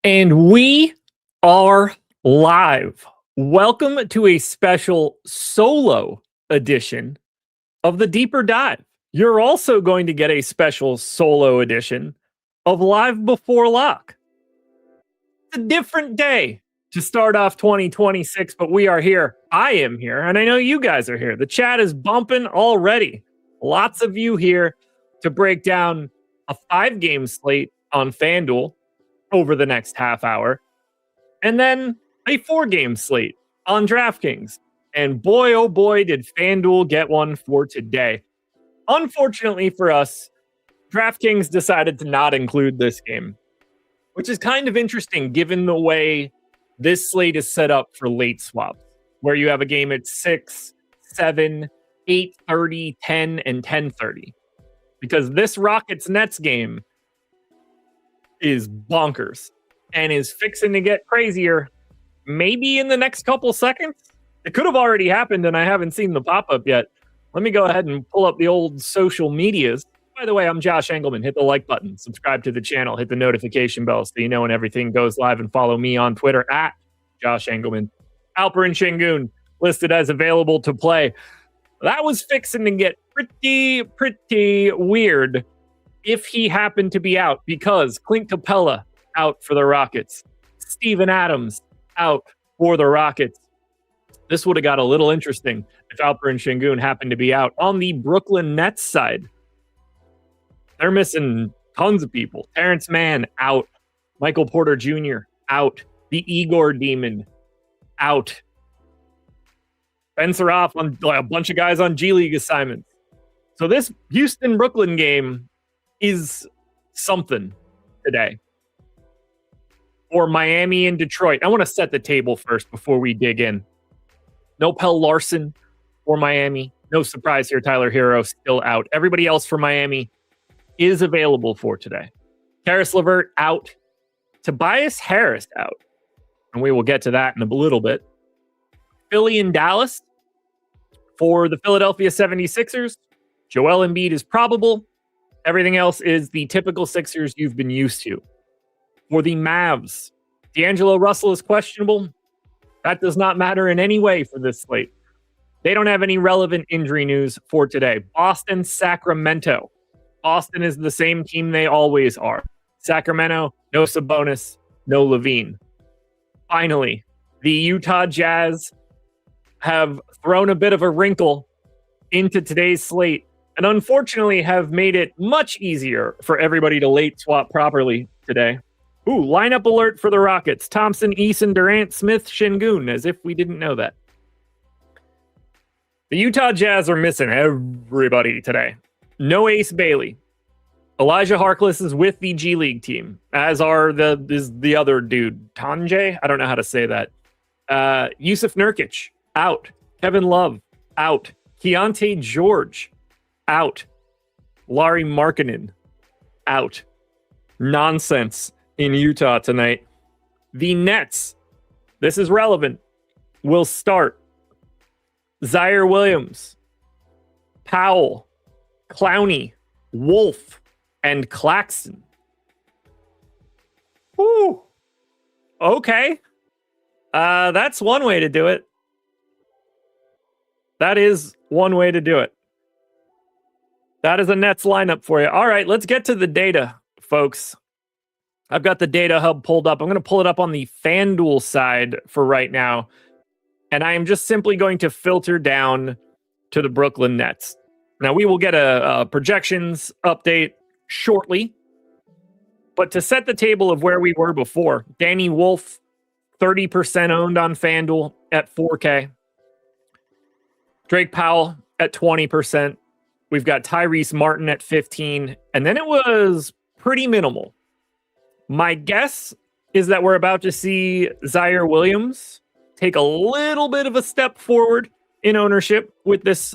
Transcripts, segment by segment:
And we are live. Welcome to a special solo edition of the Deeper Dive. You're also going to get a special solo edition of Live Before Lock. It's a different day to start off 2026, but we are here. I am here, and I know you guys are here. The chat is bumping already. Lots of you here to break down a 5-game slate on FanDuel over the next half hour, and then a 4-game slate on DraftKings. And boy, oh boy, did FanDuel get one for today. Unfortunately for us, DraftKings decided to not include this game, which is kind of interesting given the way this slate is set up for late swaps, where you have a game at 6, 7, 8:30, 10, and 10:30. Because this Rockets-Nets game is bonkers and is fixing to get crazier maybe in the next couple seconds. It could have already happened and I haven't seen the pop-up yet. Let me go ahead and pull up the old social medias. By the way, I'm Josh Engleman. Hit the like button, subscribe to the channel, hit the notification bell so you know when everything goes live, and follow me on Twitter at Josh Engleman. Alperen Şengün listed as available to play. That was fixing to get pretty weird if he happened to be out, because Clint Capella out for the Rockets. Steven Adams out for the Rockets. This would have got a little interesting if Alperen Şengün happened to be out. On the Brooklyn Nets side, they're missing tons of people. Terrence Mann out. Michael Porter Jr. out. The Igor Demon out. Spencer off on a bunch of guys on G League assignments. So this Houston-Brooklyn game is something today. Or Miami and Detroit. I want to set the table first before we dig in. No Pell Larson for Miami. No surprise here. Tyler Hero still out. Everybody else for Miami is available for today. Karis LeVert out. Tobias Harris out. And we will get to that in a little bit. Philly and Dallas. For the Philadelphia 76ers, Joel Embiid is probable. Everything else is the typical Sixers you've been used to. For the Mavs, D'Angelo Russell is questionable. That does not matter in any way for this slate. They don't have any relevant injury news for today. Boston, Sacramento. Boston is the same team they always are. Sacramento, no Sabonis, no Levine. Finally, the Utah Jazz have thrown a bit of a wrinkle into today's slate and unfortunately have made it much easier for everybody to late swap properly today. Ooh, lineup alert for the Rockets. Thompson, Eason, Durant, Smith, Şengün, as if we didn't know that. The Utah Jazz are missing everybody today. No Ace Bailey. Elijah Harkless is with the G League team, as are the other dude, Tanjay. I don't know how to say that. Yusuf Nurkic, out. Kevin Love, out. Keontae George, out. Lauri Markkanen, out. Nonsense in Utah tonight. The Nets, this is relevant, will start Zaire Williams, Powell, Clowney, Wolf, and Claxton. Ooh. Okay. That's one way to do it. That is one way to do it. That is a Nets lineup for you. All right, let's get to the data, folks. I've got the data hub pulled up. I'm going to pull it up on the FanDuel side for right now. And I am just simply going to filter down to the Brooklyn Nets. Now, we will get a projections update shortly. But to set the table of where we were before, Danny Wolf, 30% owned on FanDuel at 4K. Drake Powell at 20%. We've got Tyrese Martin at 15%. And then it was pretty minimal. My guess is that we're about to see Zaire Williams take a little bit of a step forward in ownership with this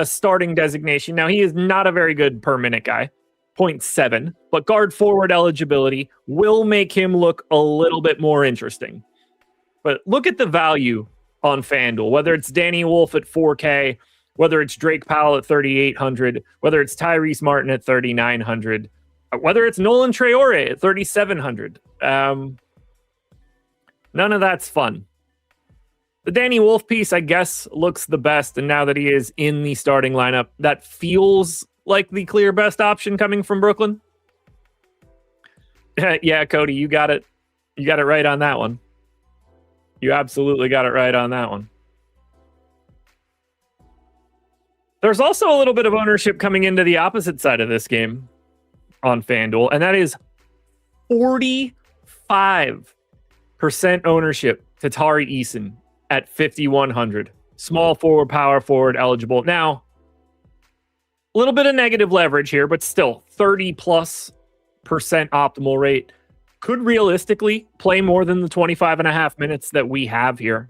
starting designation. Now, he is not a very good per minute guy, 0.7, but guard forward eligibility will make him look a little bit more interesting. But look at the value on FanDuel, whether it's Danny Wolf at 4K, whether it's Drake Powell at 3,800, whether it's Tyrese Martin at 3,900, whether it's Nolan Traore at 3,700. None of that's fun. The Danny Wolf piece, I guess, looks the best. And now that he is in the starting lineup, that feels like the clear best option coming from Brooklyn. Yeah, Cody, you got it. You got it right on that one. You absolutely got it right on that one. There's also a little bit of ownership coming into the opposite side of this game on FanDuel, and that is 45% ownership to Tari Eason at 5,100. Small forward, power forward eligible. Now, a little bit of negative leverage here, but still 30+% optimal rate. Could realistically play more than the 25.5 minutes that we have here.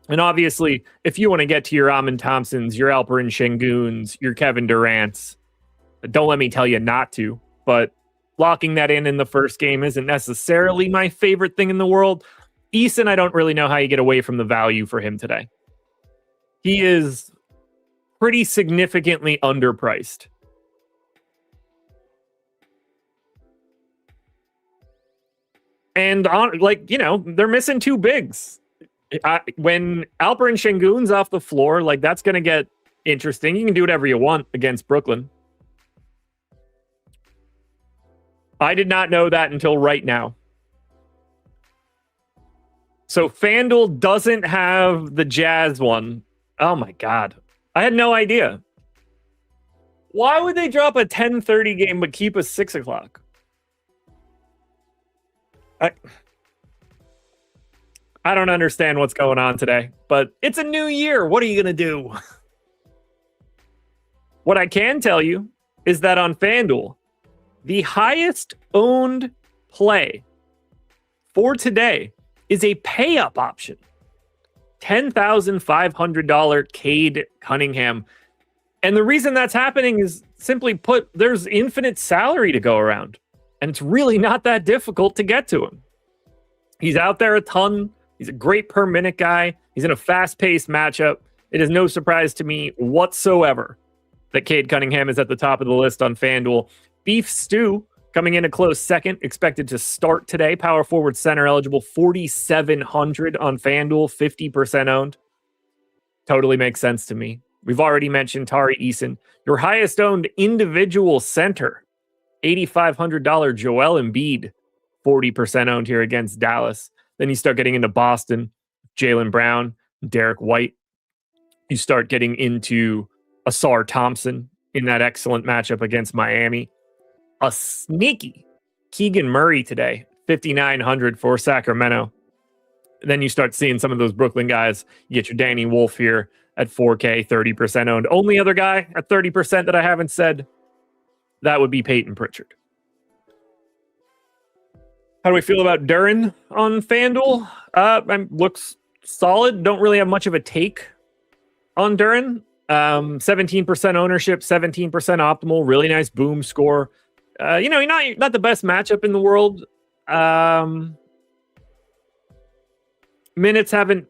And obviously, if you want to get to your Amin Thompsons, your Alperen Şengün's, your Kevin Durant's, don't let me tell you not to. But locking that in the first game isn't necessarily my favorite thing in the world. Eason, I don't really know how you get away from the value for him today. He is pretty significantly underpriced. And they're missing two bigs. When Alperen Şengün's off the floor, that's going to get interesting. You can do whatever you want against Brooklyn. I did not know that until right now. So FanDuel doesn't have the Jazz one. Oh my God. I had no idea. Why would they drop a 10:30 game but keep a 6 o'clock? I don't understand what's going on today, but it's a new year. What are you going to do? What I can tell you is that on FanDuel, the highest owned play for today is a pay-up option. $10,500 Cade Cunningham. And the reason that's happening is simply put, there's infinite salary to go around. And it's really not that difficult to get to him. He's out there a ton. He's a great per minute guy. He's in a fast-paced matchup. It is no surprise to me whatsoever that Cade Cunningham is at the top of the list on FanDuel. Beef Stew coming in a close second, expected to start today. Power forward center eligible, 4,700 on FanDuel, 50% owned. Totally makes sense to me. We've already mentioned Tari Eason. Your highest owned individual center, $8,500 Joel Embiid, 40% owned here against Dallas. Then you start getting into Boston, Jaylen Brown, Derek White. You start getting into Asar Thompson in that excellent matchup against Miami. A sneaky Keegan Murray today, 5,900 for Sacramento. Then you start seeing some of those Brooklyn guys. You get your Danny Wolf here at 4K, 30% owned. Only other guy at 30% that I haven't said, that would be Peyton Pritchard. How do we feel about Duren on FanDuel? Looks solid. Don't really have much of a take on Duren. 17% ownership, 17% optimal. Really nice boom score. Not the best matchup in the world. Minutes haven't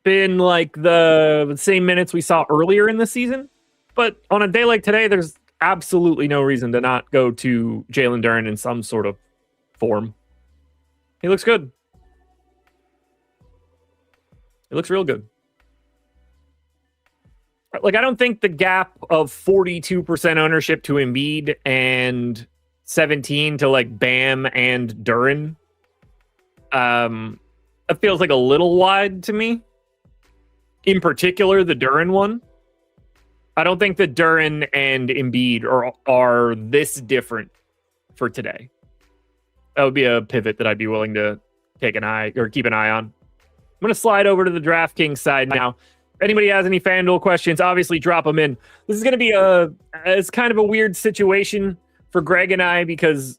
been like the same minutes we saw earlier in the season. But on a day like today, there's absolutely no reason to not go to Jalen Duren in some sort of form. He looks good. He looks real good. I don't think the gap of 42% ownership to Embiid and 17 to Bam and Duren, it feels like a little wide to me. In particular, the Duren one. I don't think that Duren and Embiid are this different for today. That would be a pivot that I'd be willing to keep an eye on. I'm going to slide over to the DraftKings side now. If anybody has any FanDuel questions, obviously drop them in. This is going to be it's kind of a weird situation for Greg and I, because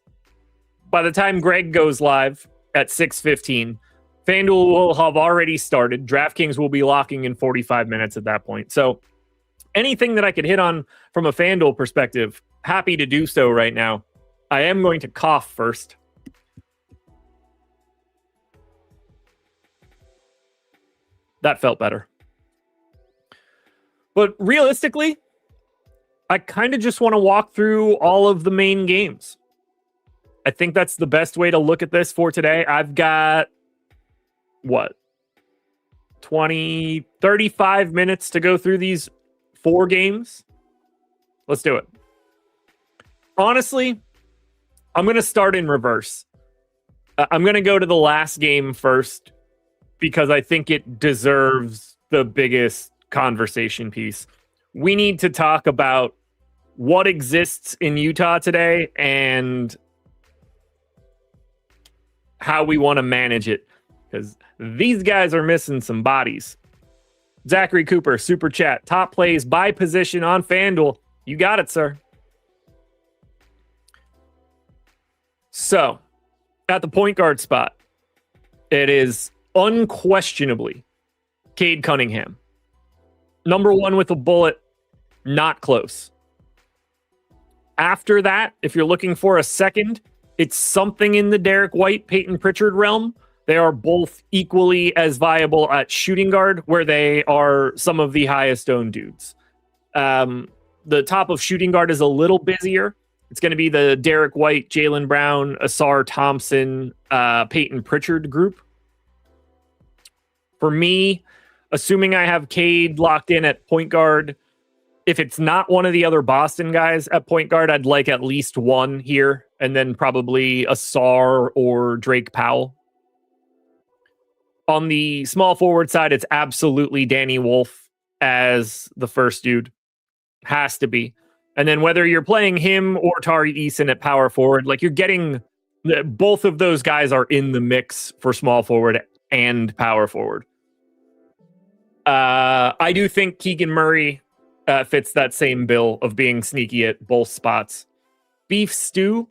by the time Greg goes live at 6:15, FanDuel will have already started. DraftKings will be locking in 45 minutes at that point. So anything that I could hit on from a FanDuel perspective, happy to do so right now. I am going to cough first. That felt better. But realistically, I kind of just want to walk through all of the main games. I think that's the best way to look at this for today. I've got what, 20, 35 minutes to go through these 4 games? Let's do it. Honestly, I'm going to start in reverse. I'm going to go to the last game first because I think it deserves the biggest conversation piece. We need to talk about what exists in Utah today and how we want to manage it, because these guys are missing some bodies. Zachary Cooper, super chat, top plays by position on FanDuel. You got it, sir. So, at the point guard spot, it is unquestionably Cade Cunningham. Number 1 with a bullet, not close. After that, if you're looking for a second, it's something in the Derek White, Peyton Pritchard realm. They are both equally as viable at shooting guard, where they are some of the highest owned dudes. The top of shooting guard is a little busier. It's going to be the Derek White, Jaylen Brown, Asar Thompson, Peyton Pritchard group. For me, assuming I have Cade locked in at point guard, if it's not one of the other Boston guys at point guard, I'd like at least one here, and then probably Asar or Drake Powell. On the small forward side, it's absolutely Danny Wolf as the first dude. Has to be. And then whether you're playing him or Tari Eason at power forward, like you're getting both of those guys are in the mix for small forward and power forward. I do think Keegan Murray fits that same bill of being sneaky at both spots. Beef Stew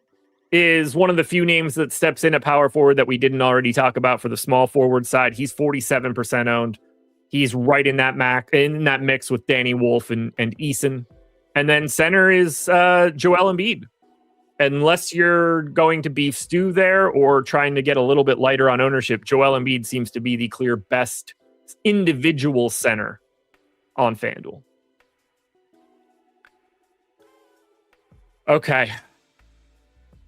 is one of the few names that steps in at power forward that we didn't already talk about for the small forward side. He's 47% owned. He's right in that mix with Danny Wolf and Eason. And then center is Joel Embiid. Unless you're going to beef stew there or trying to get a little bit lighter on ownership, Joel Embiid seems to be the clear best individual center on FanDuel. Okay.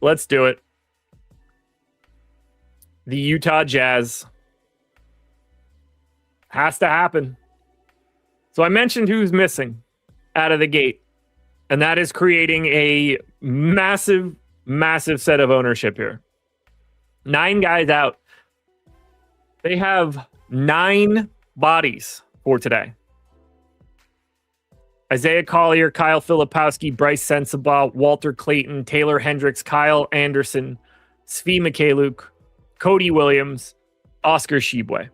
Let's do it. The Utah Jazz. Has to happen. So I mentioned who's missing out of the gate. And that is creating a massive, massive set of ownership here. 9 guys out. They have 9 bodies for today. Isaiah Collier, Kyle Filipowski, Bryce Sensabaugh, Walter Clayton, Taylor Hendricks, Kyle Anderson, Svi Mikhailuk, Cody Williams, Oscar Tshiebwe.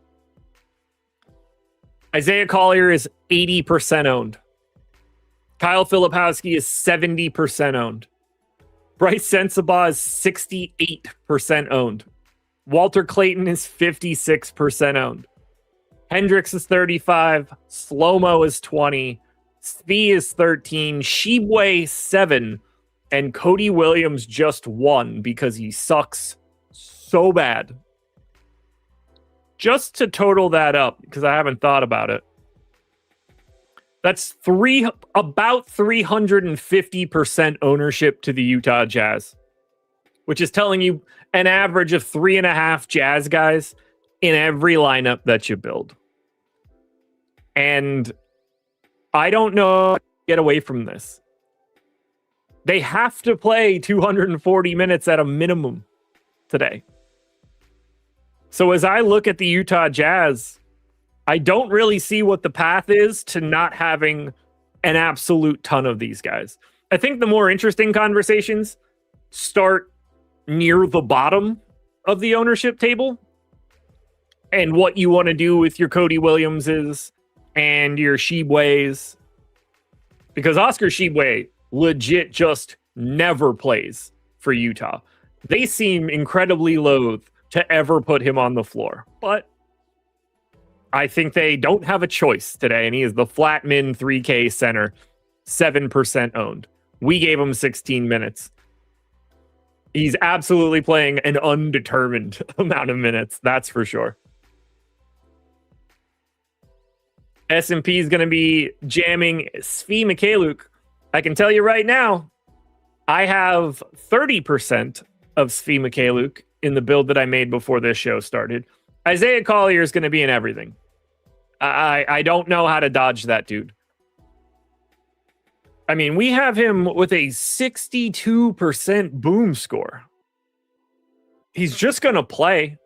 Isaiah Collier is 80% owned. Kyle Filipowski is 70% owned. Bryce Sensabaugh is 68% owned. Walter Clayton is 56% owned. Hendricks is 35. Slow-Mo is 20. Svi is 13. Tshiebwe 7. And Cody Williams just 1 because he sucks so bad. Just to total that up, because I haven't thought about it. That's about 350% ownership to the Utah Jazz, which is telling you an average of 3.5 Jazz guys in every lineup that you build. And I don't know how to get away from this. They have to play 240 minutes at a minimum today. So as I look at the Utah Jazz, I don't really see what the path is to not having an absolute ton of these guys. I think the more interesting conversations start near the bottom of the ownership table and what you want to do with your Cody Williamses and your Tshiebwes. Because Oscar Tshiebwe legit just never plays for Utah. They seem incredibly loath to ever put him on the floor. But I think they don't have a choice today, and he is the flat min 3K center, 7% owned. We gave him 16 minutes. He's absolutely playing an undetermined amount of minutes, that's for sure. S&P is going to be jamming Svi Mikhailuk. I can tell you right now, I have 30% of Svi Mikhailuk in the build that I made before this show started. Isaiah Collier is going to be in everything. I don't know how to dodge that dude. I mean, we have him with a 62% boom score. He's just going to play.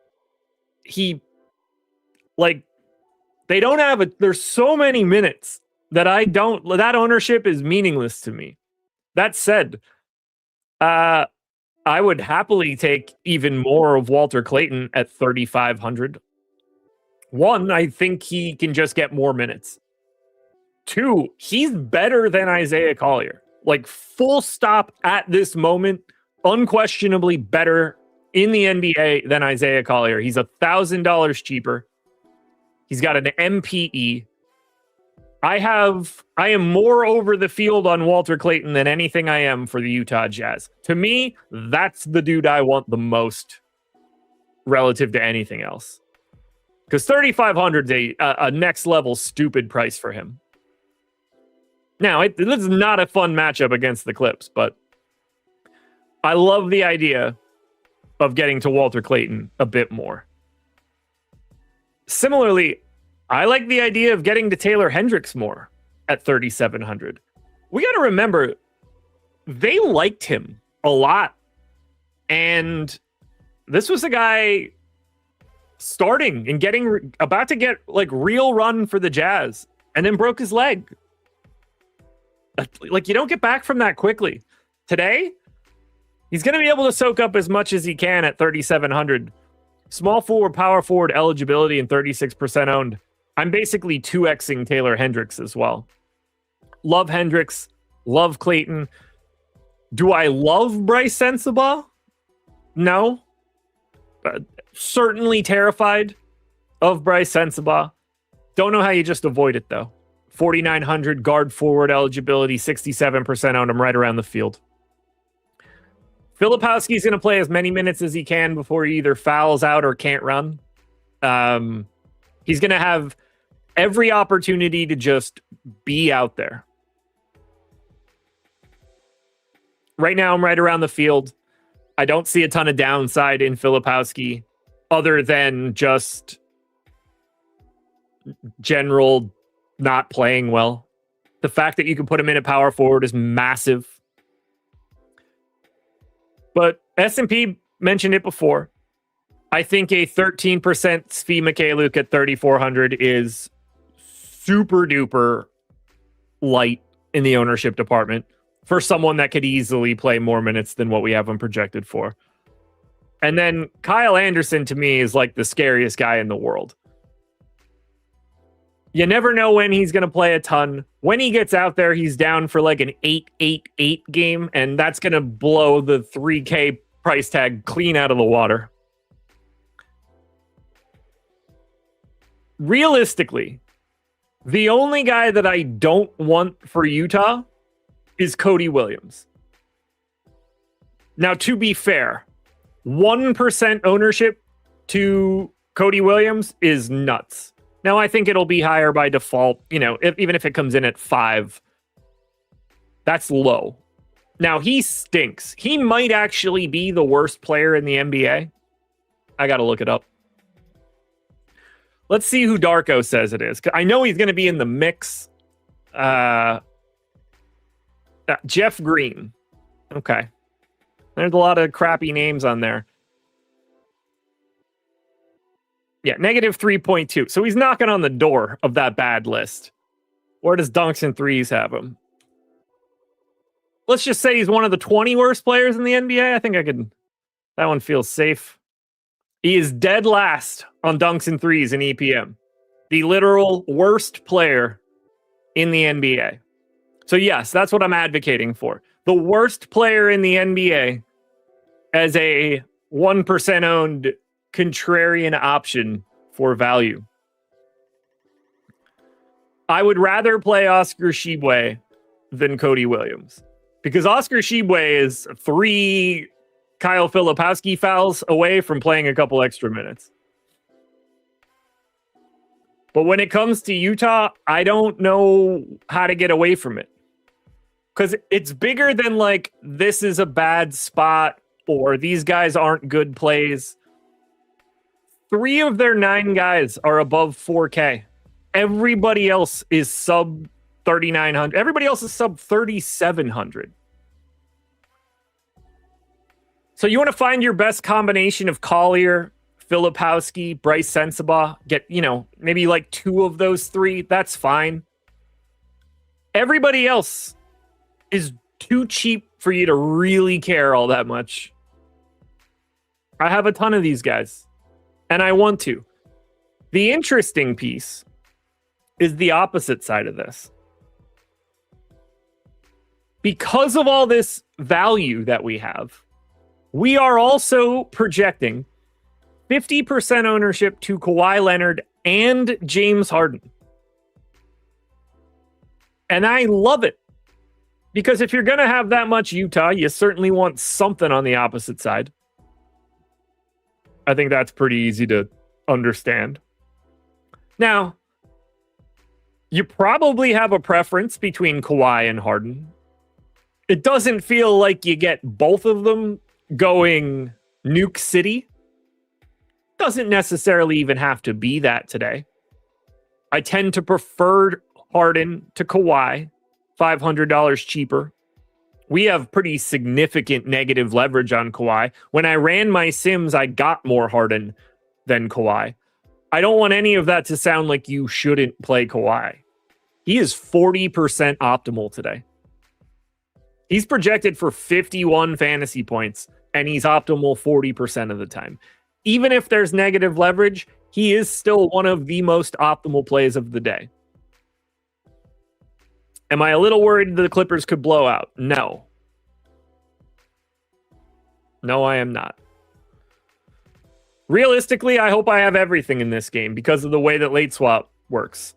They don't have there's so many minutes that that ownership is meaningless to me. That said, I would happily take even more of Walter Clayton at 3,500. One, I think he can just get more minutes. Two, he's better than Isaiah Collier. Like, full stop at this moment, unquestionably better in the NBA than Isaiah Collier. He's $1,000 cheaper. He's got an MPE. I am more over the field on Walter Clayton than anything I am for the Utah Jazz. To me, that's the dude I want the most relative to anything else. Because 3,500 is a next level stupid price for him. Now, this is not a fun matchup against the Clips, but I love the idea of getting to Walter Clayton a bit more. Similarly, I like the idea of getting to Taylor Hendricks more at 3,700. We got to remember, they liked him a lot. And this was a guy starting and about to get like real run for the Jazz and then broke his leg. Like, you don't get back from that quickly. Today, he's going to be able to soak up as much as he can at 3,700. Small forward, power forward eligibility and 36% owned. I'm basically 2xing Taylor Hendricks as well. Love Hendricks. Love Clayton. Do I love Bryce Sensabaugh? No. Certainly terrified of Bryce Sensabaugh. Don't know how you just avoid it, though. 4,900 guard forward eligibility, 67% owned. I'm right around the field. Filipowski's going to play as many minutes as he can before he either fouls out or can't run. He's going to have every opportunity to just be out there. Right now, I'm right around the field. I don't see a ton of downside in Filipowski other than just general not playing well. The fact that you can put him in at power forward is massive. But S&P mentioned it before. I think a 13% Svi Mikhailiuk at 3,400 is super duper light in the ownership department for someone that could easily play more minutes than what we have him projected for. And then Kyle Anderson, to me, is like the scariest guy in the world. You never know when he's going to play a ton. When he gets out there, he's down for like an 8-8-8 game, and that's going to blow the 3K price tag clean out of the water. Realistically, the only guy that I don't want for Utah is Cody Williams. Now, to be fair, 1% ownership to Cody Williams is nuts. Now, I think it'll be higher by default. You know, even if it comes in at 5, that's low. Now, he stinks. He might actually be the worst player in the NBA. I got to look it up. Let's see who Darko says it is. I know he's going to be in the mix. Jeff Green. Okay. There's a lot of crappy names on there. Yeah, negative 3.2. So he's knocking on the door of that bad list. Where does Dunks and Threes have him? Let's just say he's one of the 20 worst players in the NBA. I think that one feels safe. He is dead last on Dunks and Threes in EPM. The literal worst player in the NBA. So yes, that's what I'm advocating for. The worst player in the NBA as a 1% owned contrarian option for value. I would rather play Oscar Tshiebwe than Cody Williams, because Oscar Tshiebwe is 3 Kyle Filipowski fouls away from playing a couple extra minutes. But when it comes to Utah, I don't know how to get away from it, because it's bigger than like, this is a bad spot or these guys aren't good plays. 3 of their 9 guys are above 4K. Everybody else is sub 3,900. Everybody else is sub 3,700. So you want to find your best combination of Collier, Filipowski, Bryce Sensabaugh. Get, maybe like 2 of those 3. That's fine. Everybody else is too cheap for you to really care all that much. I have a ton of these guys, and I want to. The interesting piece is the opposite side of this. Because of all this value that we have, we are also projecting 50% ownership to Kawhi Leonard and James Harden. And I love it. Because if you're going to have that much Utah, you certainly want something on the opposite side. I think that's pretty easy to understand. Now, you probably have a preference between Kawhi and Harden. It doesn't feel like you get both of them going Nuke City. Doesn't necessarily even have to be that today. I tend to prefer Harden to Kawhi, $500 cheaper. We have pretty significant negative leverage on Kawhi. When I ran my sims, I got more Harden than Kawhi. I don't want any of that to sound like you shouldn't play Kawhi. He is 40% optimal today. He's projected for 51 fantasy points, and he's optimal 40% of the time. Even if there's negative leverage, he is still one of the most optimal plays of the day. Am I a little worried the Clippers could blow out? No. No, I am not. Realistically, I hope I have everything in this game because of the way that late swap works.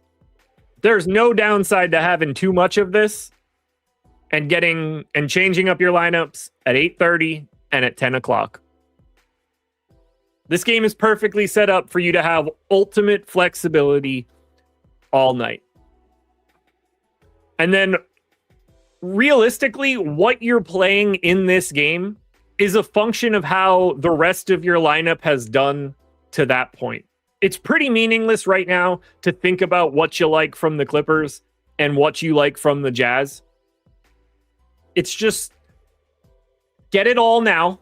There's no downside to having too much of this and changing up your lineups at 8:30 and at 10 o'clock. This game is perfectly set up for you to have ultimate flexibility all night. And then realistically, what you're playing in this game is a function of how the rest of your lineup has done to that point. It's pretty meaningless right now to think about what you like from the Clippers and what you like from the Jazz. It's just get it all now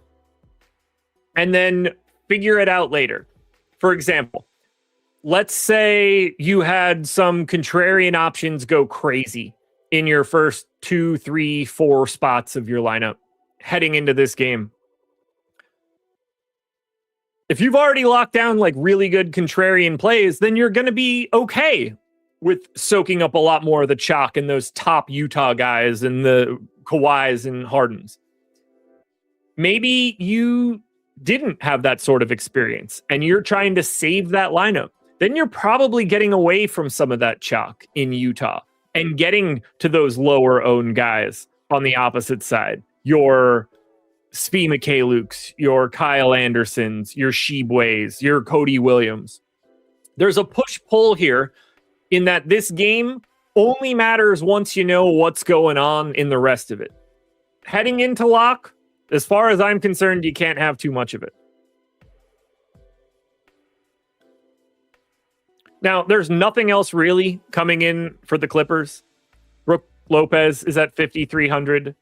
and then figure it out later. For example, let's say you had some contrarian options go crazy in your first 2, 3, 4 spots of your lineup heading into this game. If you've already locked down like really good contrarian plays, then you're going to be okay with soaking up a lot more of the chalk and those top Utah guys and the Kawhis and Hardens. Maybe you didn't have that sort of experience and you're trying to save that lineup. Then you're probably getting away from some of that chalk in Utah and getting to those lower owned guys on the opposite side. Your Svi Mikhailuks, your Kyle Andersons, your Sheebways, your Cody Williams. There's a push-pull here in that this game only matters once you know what's going on in the rest of it. Heading into lock, as far as I'm concerned, you can't have too much of it. Now, there's nothing else really coming in for the Clippers. Brook Lopez is at 5,300.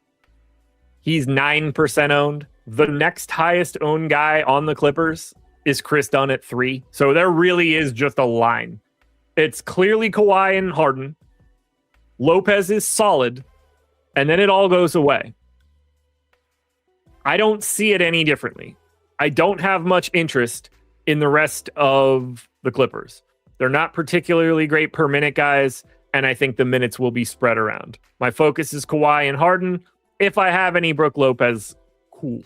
He's 9% owned. The next highest owned guy on the Clippers is Chris Dunn at 3. So there really is just a line. It's clearly Kawhi and Harden. Lopez is solid. And then it all goes away. I don't see it any differently. I don't have much interest in the rest of the Clippers. They're not particularly great per minute guys, and I think the minutes will be spread around. My focus is Kawhi and Harden. If I have any Brook Lopez, cool.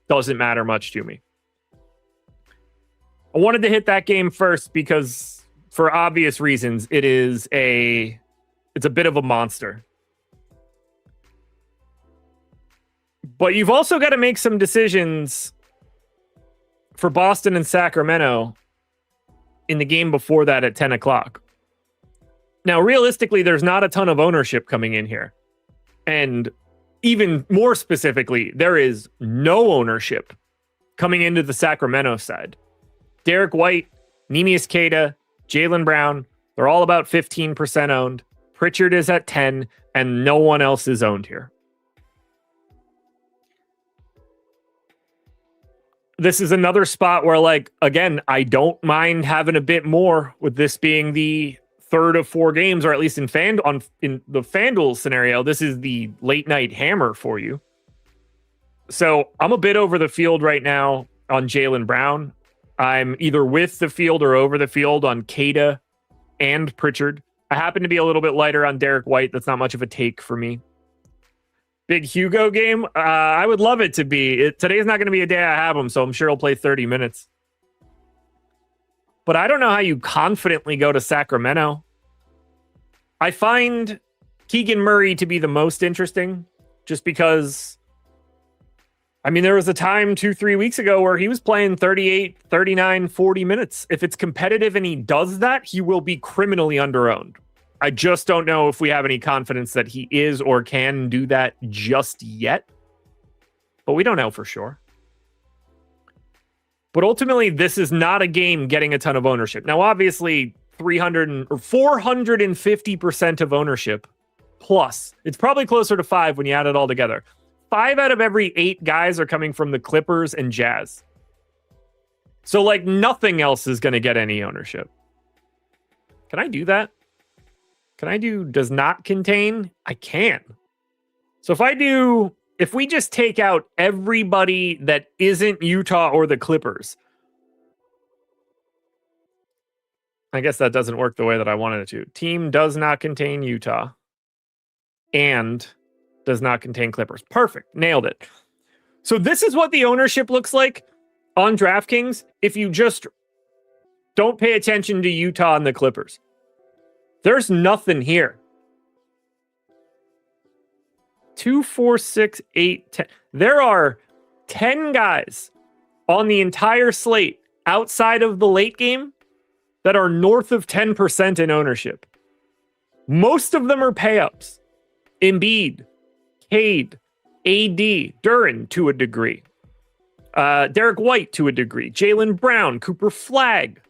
Doesn't matter much to me. I wanted to hit that game first because, for obvious reasons, it's a bit of a monster. But you've also got to make some decisions for Boston and Sacramento in the game before that at 10 o'clock. Now, realistically, there's not a ton of ownership coming in here. And even more specifically, there is no ownership coming into the Sacramento side. Derek White, Neemias Queta, Jaylen Brown, they're all about 15% owned. Pritchard is at 10, and no one else is owned here. This is another spot where, like, again, I don't mind having a bit more with this being the third of 4 games, or at least in the FanDuel scenario, this is the late night hammer for you. So I'm a bit over the field right now on Jaylen Brown. I'm either with the field or over the field on Queta and Pritchard. I happen to be a little bit lighter on Derek White. That's not much of a take for me. Big Hugo game. I would love it to be. Today's not going to be a day I have him, so I'm sure he'll play 30 minutes. But I don't know how you confidently go to Sacramento. I find Keegan Murray to be the most interesting, just because, I mean, there was a time 2-3 weeks ago where he was playing 38, 39, 40 minutes. If it's competitive and he does that, he will be criminally underowned. I just don't know if we have any confidence that he is or can do that just yet. But we don't know for sure. But ultimately, this is not a game getting a ton of ownership. Now, obviously, 450% of ownership plus. It's probably closer to 5 when you add it all together. 5 out of every 8 guys are coming from the Clippers and Jazz. So, like, nothing else is going to get any ownership. Can I do that? Can I do does not contain? I can. So if we just take out everybody that isn't Utah or the Clippers, I guess that doesn't work the way that I wanted it to. Team does not contain Utah and does not contain Clippers. Perfect. Nailed it. So this is what the ownership looks like on DraftKings if you just don't pay attention to Utah and the Clippers. There's nothing here. 2, 4, 6, 8, 10. There are 10 guys on the entire slate outside of the late game that are north of 10% in ownership. Most of them are pay-ups. Embiid, Cade, AD, Duran to a degree. Derek White to a degree. Jaylen Brown, Cooper Flagg.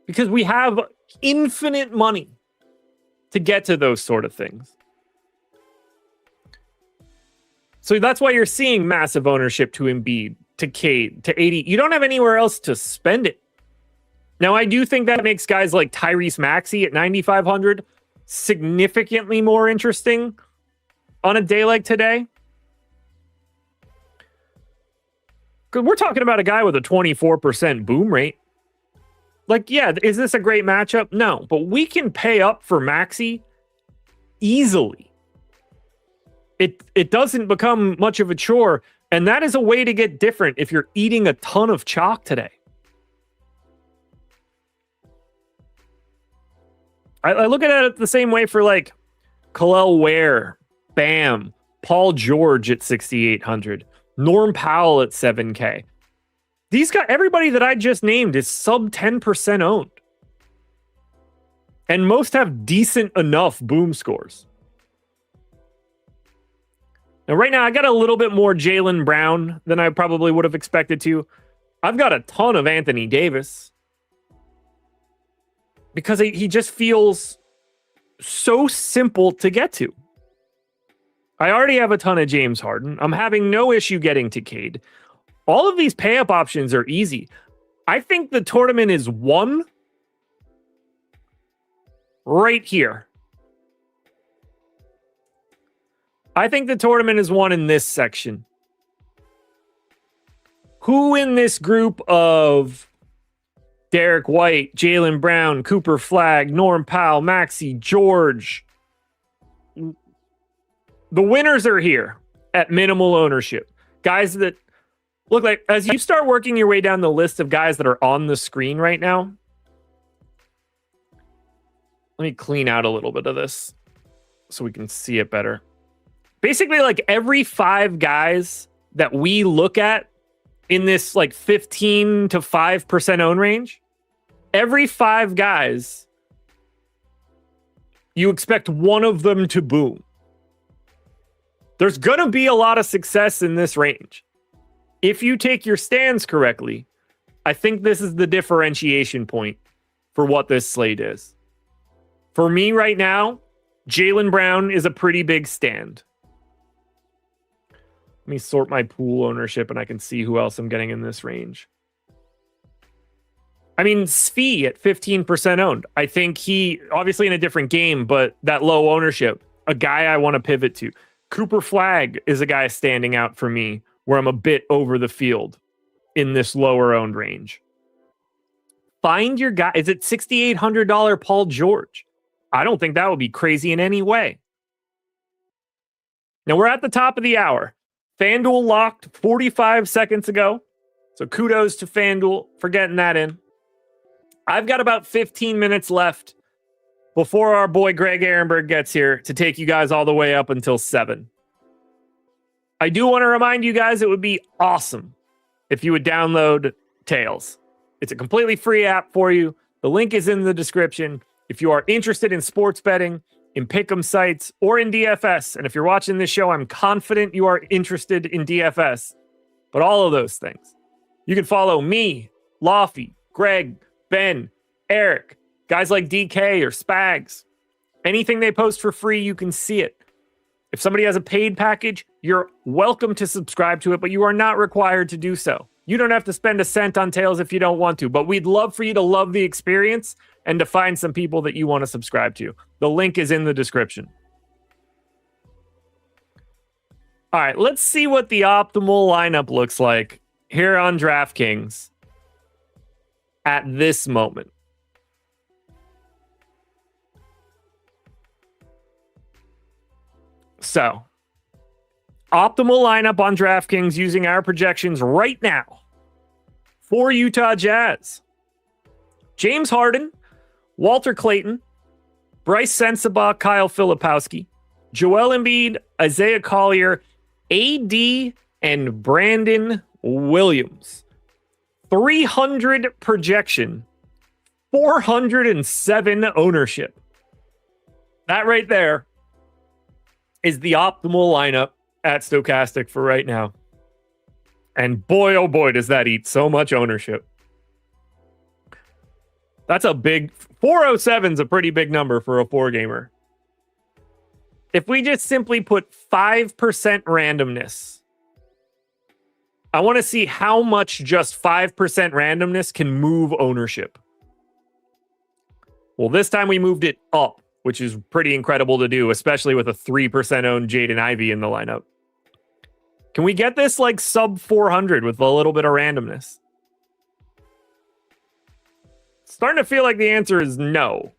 Because we have infinite money to get to those sort of things. So that's why you're seeing massive ownership to Embiid, to Cade, to AD. You don't have anywhere else to spend it. Now, I do think that makes guys like Tyrese Maxey at 9,500 significantly more interesting on a day like today. Because we're talking about a guy with a 24% boom rate. Like, yeah, is this a great matchup? No, but we can pay up for Maxey easily. It doesn't become much of a chore, and that is a way to get different if you're eating a ton of chalk today. I look at it the same way for, like, Khalil Ware, Bam, Paul George at 6,800, Norm Powell at 7K. These guys, everybody that I just named is sub 10% owned. And most have decent enough boom scores. Now, right now, I got a little bit more Jaylen Brown than I probably would have expected to. I've got a ton of Anthony Davis. Because he just feels so simple to get to. I already have a ton of James Harden. I'm having no issue getting to Cade. All of these pay-up options are easy. I think the tournament is won right here. I think the tournament is won in this section. Who in this group of Derek White, Jaylen Brown, Cooper Flagg, Norm Powell, Maxey, George. The winners are here at minimal ownership. Guys that look like, as you start working your way down the list of guys that are on the screen right now, let me clean out a little bit of this so we can see it better. Basically, like every 5 guys that we look at in this like 15 to 5% own range, every 5 guys, you expect one of them to boom. There's going to be a lot of success in this range. If you take your stands correctly, I think this is the differentiation point for what this slate is. For me right now, Jaylen Brown is a pretty big stand. Let me sort my pool ownership and I can see who else I'm getting in this range. I mean, Svi at 15% owned. I think he, obviously in a different game, but that low ownership, a guy I want to pivot to. Cooper Flagg is a guy standing out for me where I'm a bit over the field in this lower owned range. Find your guy. Is it $6,800 Paul George? I don't think that would be crazy in any way. Now we're at the top of the hour. FanDuel locked 45 seconds ago. So kudos to FanDuel for getting that in. I've got about 15 minutes left before our boy Greg Ehrenberg gets here to take you guys all the way up until 7. I do want to remind you guys it would be awesome if you would download Tails. It's a completely free app for you. The link is in the description. If you are interested in sports betting, in pick'em sites, or in DFS, and if you're watching this show, I'm confident you are interested in DFS, but all of those things. You can follow me, Lofty, Greg, Ben, Eric, guys like DK or Spags. Anything they post for free, you can see it. If somebody has a paid package, you're welcome to subscribe to it, but you are not required to do so. You don't have to spend a cent on Tails if you don't want to, but we'd love for you to love the experience and to find some people that you want to subscribe to. The link is in the description. All right, let's see what the optimal lineup looks like here on DraftKings at this moment. So, optimal lineup on DraftKings using our projections right now for Utah Jazz. James Harden, Walter Clayton, Bryce Sensabaugh, Kyle Filipowski, Joel Embiid, Isaiah Collier, AD, and Brandon Williams. 300 projection, 407 ownership. That right there is the optimal lineup at Stochastic for right now. And boy, oh boy, does that eat so much ownership. That's a big... 407 is a pretty big number for a 4-gamer. If we just simply put 5% randomness, I want to see how much just 5% randomness can move ownership. Well, this time we moved it up, which is pretty incredible to do, especially with a 3% owned Jaden Ivey in the lineup. Can we get this like sub 400 with a little bit of randomness? Starting to feel like the answer is no.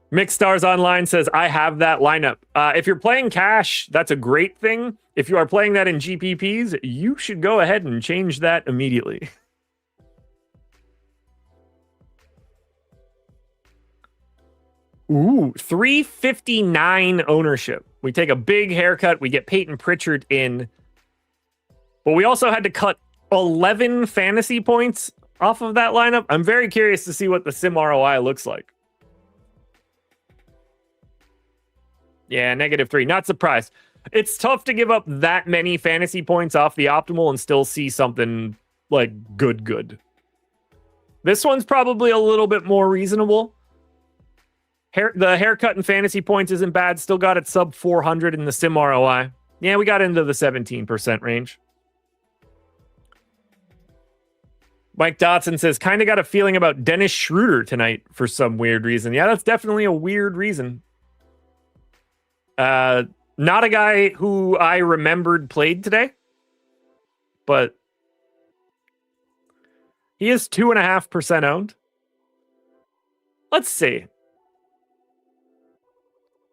Mixed Stars Online says, I have that lineup. If you're playing cash, that's a great thing. If you are playing that in GPPs, you should go ahead and change that immediately. Ooh, 359 ownership. We take a big haircut. We get Peyton Pritchard in. But we also had to cut 11 fantasy points off of that lineup. I'm very curious to see what the sim ROI looks like. Yeah, -3. Not surprised. It's tough to give up that many fantasy points off the optimal and still see something like good. This one's probably a little bit more reasonable. The haircut in fantasy points isn't bad. Still got it sub 400 in the sim ROI. Yeah, we got into the 17% range. Mike Dotson says, kind of got a feeling about Dennis Schroeder tonight for some weird reason. Yeah, that's definitely a weird reason. Not a guy who I remembered played today, but he is 2.5% owned. Let's see.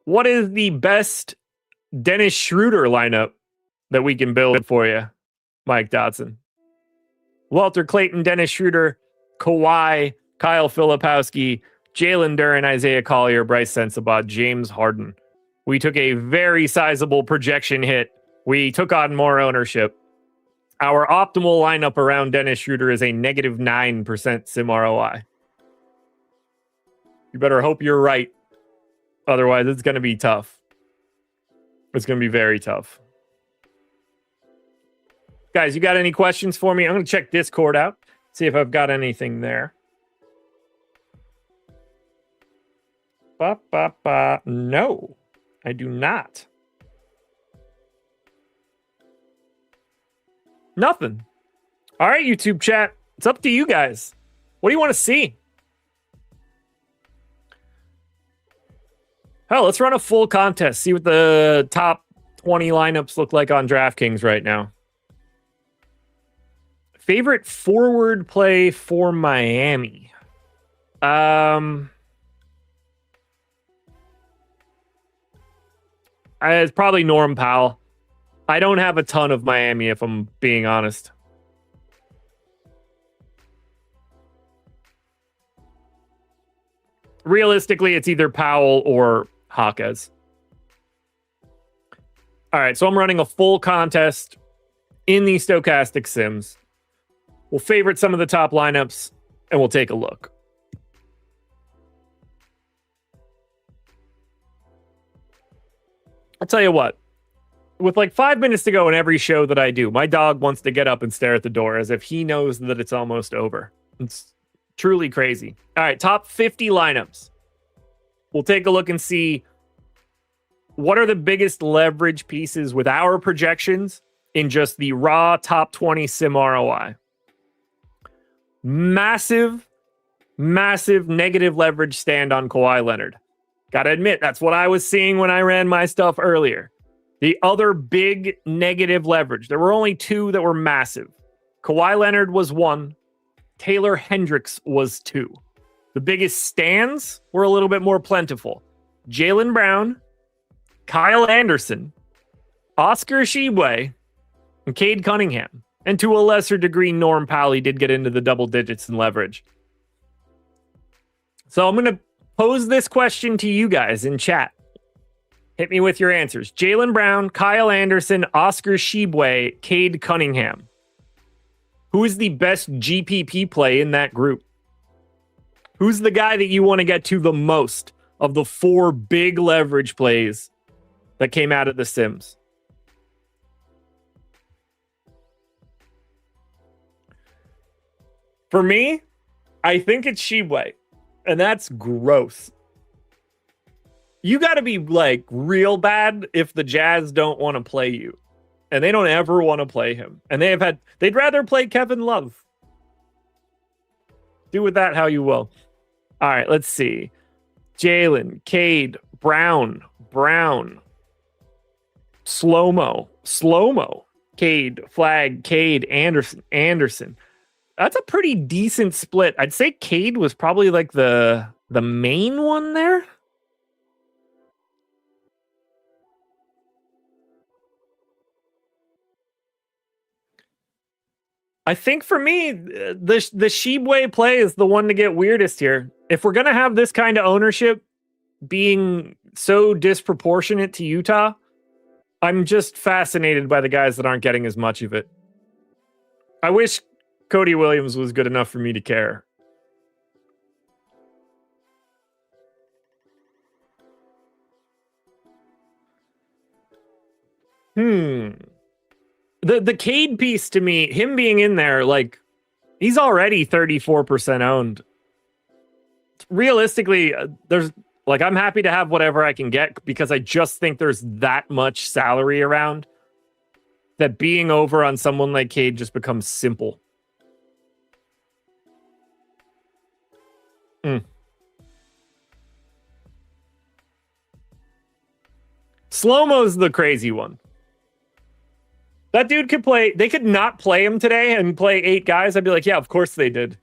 What is the best Dennis Schroeder lineup that we can build for you, Mike Dotson? Walter Clayton, Dennis Schroeder, Kawhi, Kyle Filipowski, Jalen Duren, Isaiah Collier, Bryce Sensabaugh, James Harden. We took a very sizable projection hit. We took on more ownership. Our optimal lineup around Dennis Schroeder is a -9% sim ROI. You better hope you're right. Otherwise, it's going to be tough. It's going to be very tough. Guys, you got any questions for me? I'm going to check Discord out, see if I've got anything there. No, I do not. Nothing. All right, YouTube chat. It's up to you guys. What do you want to see? Hell, let's run a full contest. See what the top 20 lineups look like on DraftKings right now. Favorite forward play for Miami. It's probably Norm Powell. I don't have a ton of Miami, if I'm being honest. Realistically, it's either Powell or Hawkes. All right, so I'm running a full contest in the Stochastic Sims. We'll favorite some of the top lineups, and we'll take a look. I'll tell you what. With like 5 minutes to go in every show that I do, my dog wants to get up and stare at the door as if he knows that it's almost over. It's truly crazy. All right, top 50 lineups. We'll take a look and see what are the biggest leverage pieces with our projections in just the raw top 20 sim ROI. Massive negative leverage stand on Kawhi Leonard. Gotta admit, that's what I was seeing when I ran my stuff earlier. The other big negative leverage, there were only two that were massive. Kawhi Leonard was one. Taylor Hendricks was two. The biggest stands were a little bit more plentiful. Jaylen Brown, Kyle Anderson, Oscar Tshiebwe, and Cade Cunningham. And to a lesser degree, Norm Powell did get into the double digits in leverage. So I'm going to pose this question to you guys in chat. Hit me with your answers. Jaylen Brown, Kyle Anderson, Oscar Tshiebwe, Cade Cunningham. Who is the best GPP play in that group? Who's the guy that you want to get to the most of the four big leverage plays that came out of the Sims? For me, I think it's Tshiebwe, and that's gross. You got to be like real bad if the Jazz don't want to play you, and they don't ever want to play him. And they'd rather play Kevin Love. Do with that how you will. All right, let's see. Jaylen, Cade, Brown, Slow-mo, Cade, Flag, Cade, Anderson. That's a pretty decent split. I'd say Cade was probably like the main one there. I think for me, the Tshiebwe play is the one to get weirdest here. If we're going to have this kind of ownership being so disproportionate to Utah, I'm just fascinated by the guys that aren't getting as much of it. I wish Cody Williams was good enough for me to care. The Cade piece to me, him being in there, like, he's already 34% owned. Realistically, I'm happy to have whatever I can get because I just think there's that much salary around that being over on someone like Cade just becomes simple. Slow-mo's the crazy one. That dude could play. They could not play him today and play 8 guys. I'd be like, yeah, of course they did.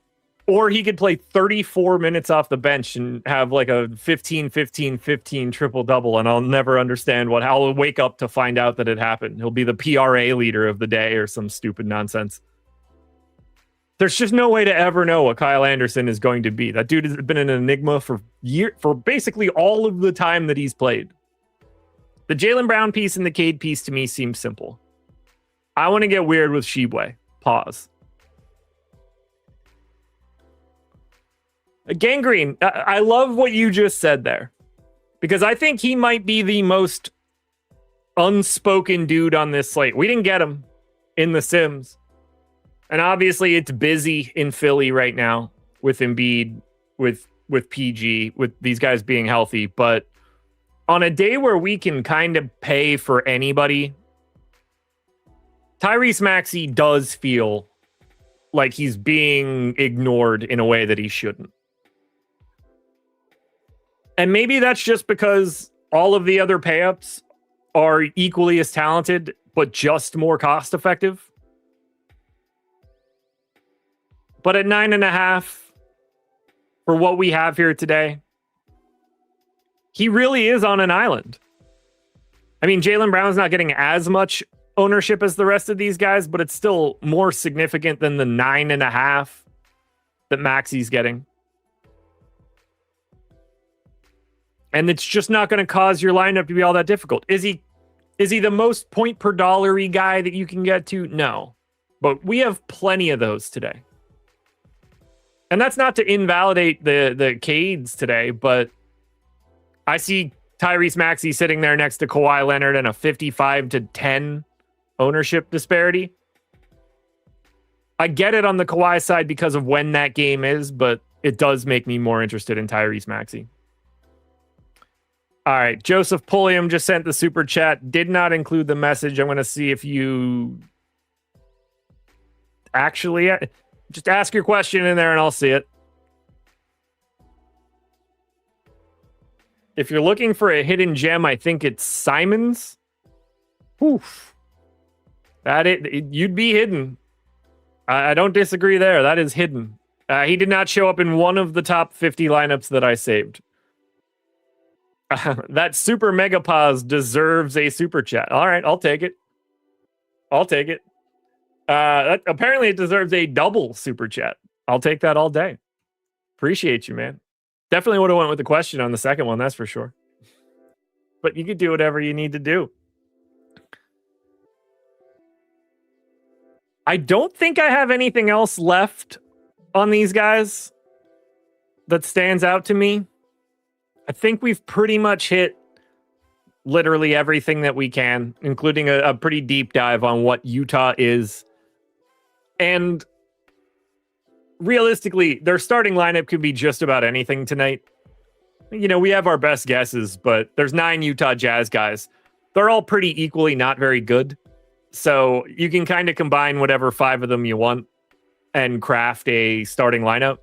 Or he could play 34 minutes off the bench and have like a 15-15-15 triple-double, and I'll never understand what. I'll wake up to find out that it happened. He'll be the PRA leader of the day or some stupid nonsense. There's just no way to ever know what Kyle Anderson is going to be. That dude has been an enigma for basically all of the time that he's played. The Jaylen Brown piece and the Cade piece to me seem simple. I want to get weird with Tshiebwe. Pause. Gangrene, I love what you just said there. Because I think he might be the most unspoken dude on this slate. We didn't get him. in the Sims. And obviously it's busy in Philly right now with Embiid, with PG, with these guys being healthy. But on a day where we can kind of pay for anybody, Tyrese Maxey does feel like he's being ignored in a way that he shouldn't. And maybe that's just because all of the other pay-ups are equally as talented, but just more cost-effective. But at 9.5, for what we have here today, he really is on an island. I mean, Jaylen Brown's not getting as much ownership as the rest of these guys, but it's still more significant than the 9.5 that Maxey's getting. And it's just not going to cause your lineup to be all that difficult. Is he the most point per dollar-y guy that you can get to? No. But we have plenty of those today. And that's not to invalidate the Cades today, but I see Tyrese Maxey sitting there next to Kawhi Leonard and a 55-10 ownership disparity. I get it on the Kawhi side because of when that game is, but it does make me more interested in Tyrese Maxey. All right, Joseph Pulliam just sent the super chat. Did not include the message. I'm going to see if you actually just ask your question in there and I'll see it. If you're looking for a hidden gem, I think it's Simons. Oof. You'd be hidden. I don't disagree there. That is hidden. He did not show up in one of the top 50 lineups that I saved. That super mega pause deserves a super chat. All right, I'll take it. Apparently it deserves a double super chat. I'll take that all day. Appreciate you, man. Definitely would have went with the question on the second one, that's for sure. But you could do whatever you need to do. I don't think I have anything else left on these guys that stands out to me. I think we've pretty much hit literally everything that we can, including a pretty deep dive on what Utah is. And realistically, their starting lineup could be just about anything tonight. You know, we have our best guesses, but there's 9 Utah Jazz guys. They're all pretty equally not very good. So you can kind of combine whatever 5 of them you want and craft a starting lineup.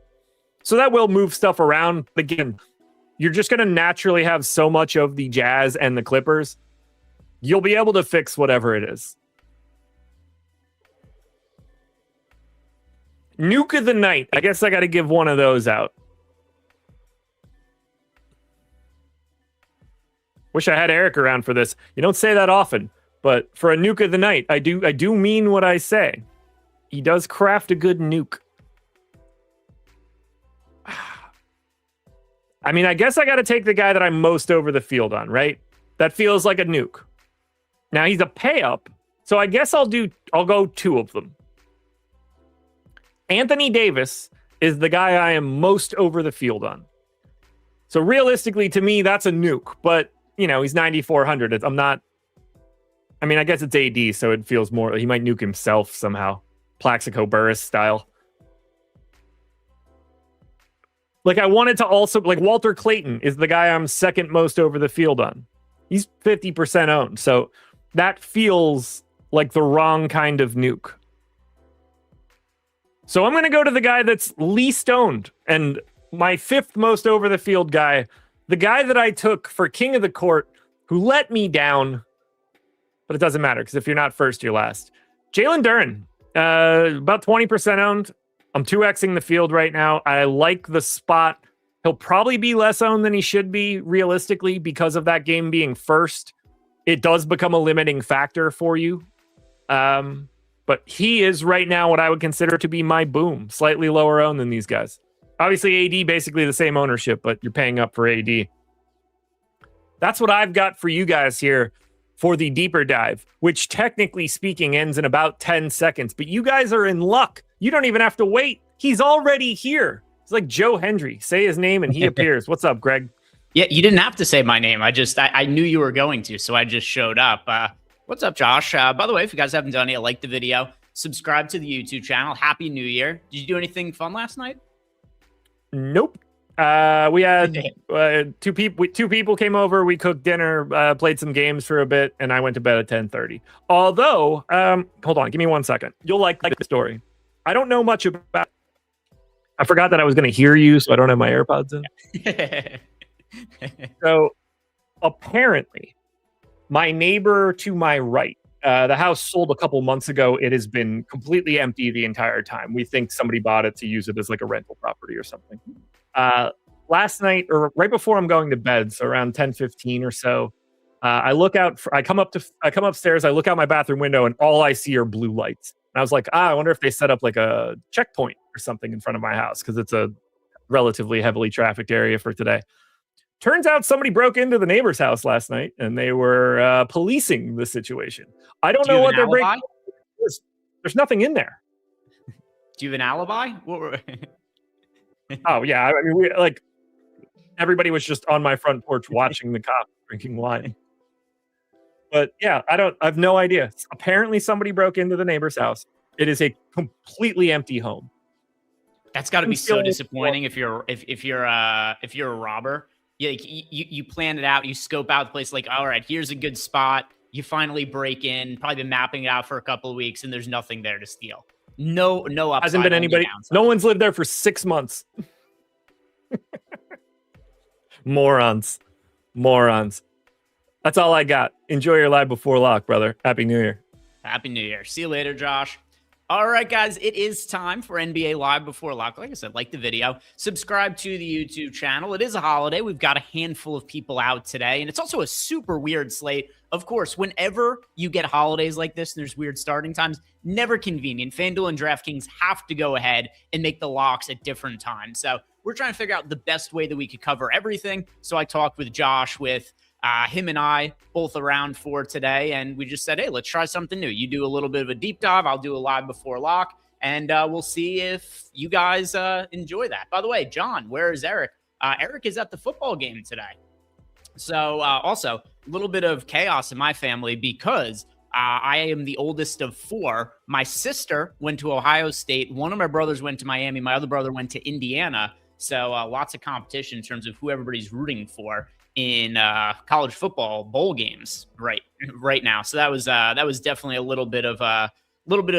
So that will move stuff around. But again, you're just going to naturally have so much of the Jazz and the Clippers. You'll be able to fix whatever it is. Nuke of the night. I guess I got to give one of those out. Wish I had Eric around for this. You don't say that often, but for a nuke of the night, I do mean what I say. He does craft a good nuke. I mean, I guess I got to take the guy that I'm most over the field on, right? That feels like a nuke. Now he's a pay up, so I guess I'll go 2 of them. Anthony Davis is the guy I am most over the field on. So realistically, to me, that's a nuke, but you know, he's 9,400. I'm not, I mean, I guess it's AD, so it feels more, he might nuke himself somehow. Plaxico Burress style. Like, I wanted to also, like, Walter Clayton is the guy I'm second most over the field on. He's 50% owned, so that feels like the wrong kind of nuke. So I'm going to go to the guy that's least owned, and my 5th most over the field guy, the guy that I took for king of the court, who let me down, but it doesn't matter, because if you're not first, you're last. Jalen Duren, about 20% owned. I'm 2xing the field right now. I like the spot. He'll probably be less owned than he should be, realistically, because of that game being first. It does become a limiting factor for you. But he is right now what I would consider to be my boom. Slightly lower owned than these guys. Obviously, AD basically the same ownership, but you're paying up for AD. That's what I've got for you guys here for the deeper dive, which technically speaking ends in about 10 seconds. But you guys are in luck. You don't even have to wait. He's already here. It's like Joe Hendry. Say his name and he appears. What's up, Greg? Yeah, you didn't have to say my name. I knew you were going to, so I just showed up. What's up, Josh? By the way, if you guys haven't done it, like the video, subscribe to the YouTube channel. Happy New Year. Did you do anything fun last night? Nope. We had two people came over. We cooked dinner, played some games for a bit, and I went to bed at 10:30. Although, hold on, give me 1 second. You'll like the story. I don't know much about. I forgot that I was going to hear you, so I don't have my AirPods in. So, apparently, my neighbor to my right, the house sold a couple months ago. It has been completely empty the entire time. We think somebody bought it to use it as like a rental property or something. Last night, or right before I'm going to bed, so around 10:15 or so, I look out. I come upstairs. I look out my bathroom window, and all I see are blue lights. And I was like, I wonder if they set up like a checkpoint or something in front of my house because it's a relatively heavily trafficked area for today. Turns out somebody broke into the neighbor's house last night, and they were policing the situation. I don't know what they're breaking. There's nothing in there. Do you have an alibi? Oh yeah, I mean, everybody was just on my front porch watching the cops drinking wine. But yeah, I have no idea. Apparently somebody broke into the neighbor's house. It is a completely empty home. That's got to be so disappointing if you're a robber. You plan it out, you scope out the place, like, all right, here's a good spot. You finally break in, probably been mapping it out for a couple of weeks, and there's nothing there to steal. No upside. Hasn't been anybody. No one's lived there for 6 months. Morons. That's all I got. Enjoy your live before lock, brother. Happy New Year. Happy New Year. See you later, Josh. All right, guys, it is time for NBA Live Before Lock. Like I said, like the video, subscribe to the YouTube channel. It is a holiday. We've got a handful of people out today, and it's also a super weird slate. Of course, whenever you get holidays like this and there's weird starting times, never convenient. FanDuel and DraftKings have to go ahead and make the locks at different times. So we're trying to figure out the best way that we could cover everything. So I talked with Josh, with him and I both around for today, and we just said, hey, let's try something new. You do a little bit of a deep dive, I'll do a live before lock, and we'll see if you guys enjoy that. By the way, John, where is Eric? Eric is at the football game today. So also a little bit of chaos in my family because I am the oldest of four. My sister went to Ohio State. One of my brothers went to Miami. My other brother went to Indiana. So lots of competition in terms of who everybody's rooting for in college football bowl games right now. So that was definitely a little bit of a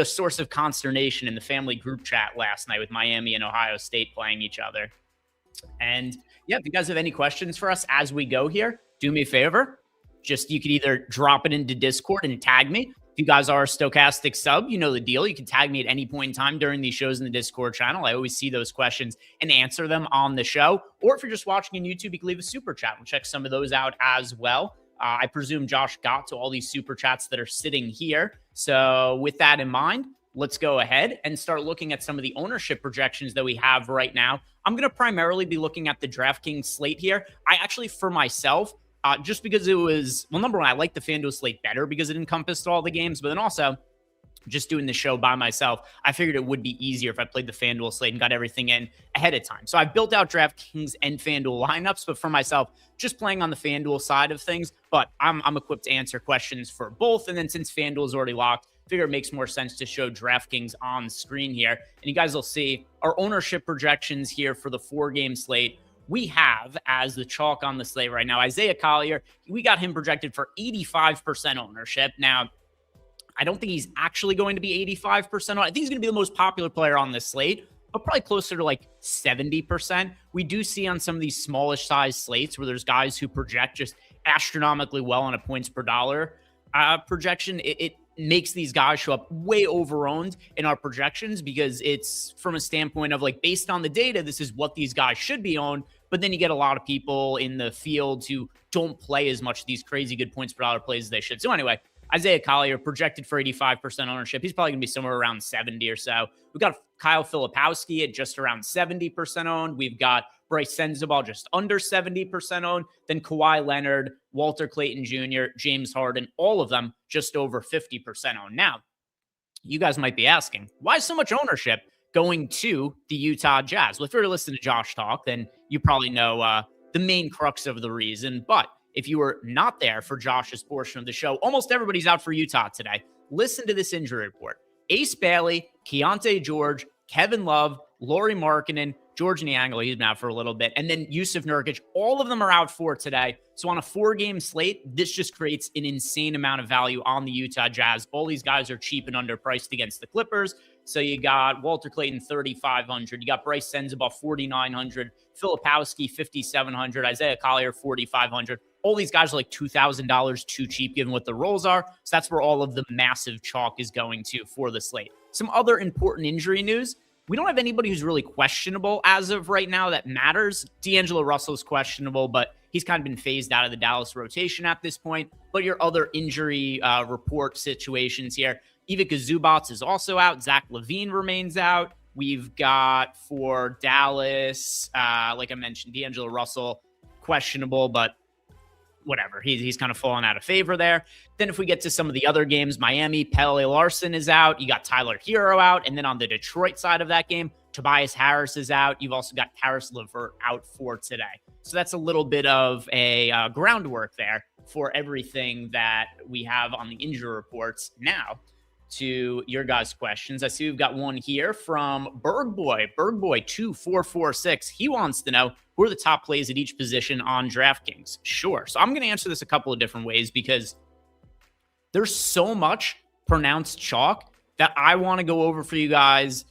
source of consternation in the family group chat last night with Miami and Ohio State playing each other. And yeah, if you guys have any questions for us as we go here, do me a favor. Just you could either drop it into Discord and tag me. If you guys are a Stochastic sub, you know the deal. You can tag me at any point in time during these shows in the Discord channel. I always see those questions and answer them on the show. Or if you're just watching on YouTube, you can leave a super chat. We'll check some of those out as well. I presume Josh got to all these super chats that are sitting here. So with that in mind, let's go ahead and start looking at some of the ownership projections that we have right now. I'm going to primarily be looking at the DraftKings slate here. I actually, for myself, just because it was, well, number one, I like the FanDuel slate better because it encompassed all the games, but then also just doing the show by myself, I figured it would be easier if I played the FanDuel slate and got everything in ahead of time. So I've built out DraftKings and FanDuel lineups, but for myself, just playing on the FanDuel side of things, but I'm equipped to answer questions for both. And then since FanDuel is already locked, I figure it makes more sense to show DraftKings on screen here. And you guys will see our ownership projections here for the 4-game slate. We have as the chalk on the slate right now, Isaiah Collier. We got him projected for 85% ownership. Now, I don't think he's actually going to be 85%. I think he's going to be the most popular player on this slate, but probably closer to like 70%. We do see on some of these smallish size slates where there's guys who project just astronomically well on a points per dollar projection. It makes these guys show up way over-owned in our projections because it's from a standpoint of like, based on the data, this is what these guys should be owned. But then you get a lot of people in the field who don't play as much of these crazy good points per dollar plays as they should. So anyway, Isaiah Collier projected for 85% ownership. He's probably going to be somewhere around 70 or so. We've got Kyle Filipowski at just around 70% owned. We've got Bryce Sensabaugh just under 70% owned. Then Kawhi Leonard, Walter Clayton Jr., James Harden, all of them just over 50% owned. Now, you guys might be asking, why so much ownership going to the Utah Jazz? Well, if you're listening to Josh talk, then you probably know the main crux of the reason. But if you were not there for Josh's portion of the show, almost everybody's out for Utah today. Listen to this injury report. Ace Bailey, Keontae George, Kevin Love, Lauri Markkanen, George Niangelo, he's been out for a little bit, and then Yusuf Nurkic, all of them are out for today. So on a 4-game slate, this just creates an insane amount of value on the Utah Jazz. All these guys are cheap and underpriced against the Clippers. So you got Walter Clayton, 3,500. You got Bryce Sensabaugh, 4,900. Filipowski, 5,700. Isaiah Collier, 4,500. All these guys are like $2,000 too cheap given what the roles are. So that's where all of the massive chalk is going to for the slate. Some other important injury news. We don't have anybody who's really questionable as of right now that matters. D'Angelo Russell's questionable, but he's kind of been phased out of the Dallas rotation at this point. But your other injury report situations here, Ivica Zubats is also out. Zach LaVine remains out. We've got for Dallas, like I mentioned, D'Angelo Russell, questionable, but whatever. He's kind of fallen out of favor there. Then if we get to some of the other games, Miami, Pele Larson is out. You got Tyler Hero out. And then on the Detroit side of that game, Tobias Harris is out. You've also got Karis LeVert out for today. So that's a little bit of a groundwork there for everything that we have on the injury reports. Now to your guys' questions. I see we've got one here from Bergboy2446. He wants to know, who are the top plays at each position on DraftKings? Sure. So I'm going to answer this a couple of different ways because there's so much pronounced chalk that I want to go over for you guys.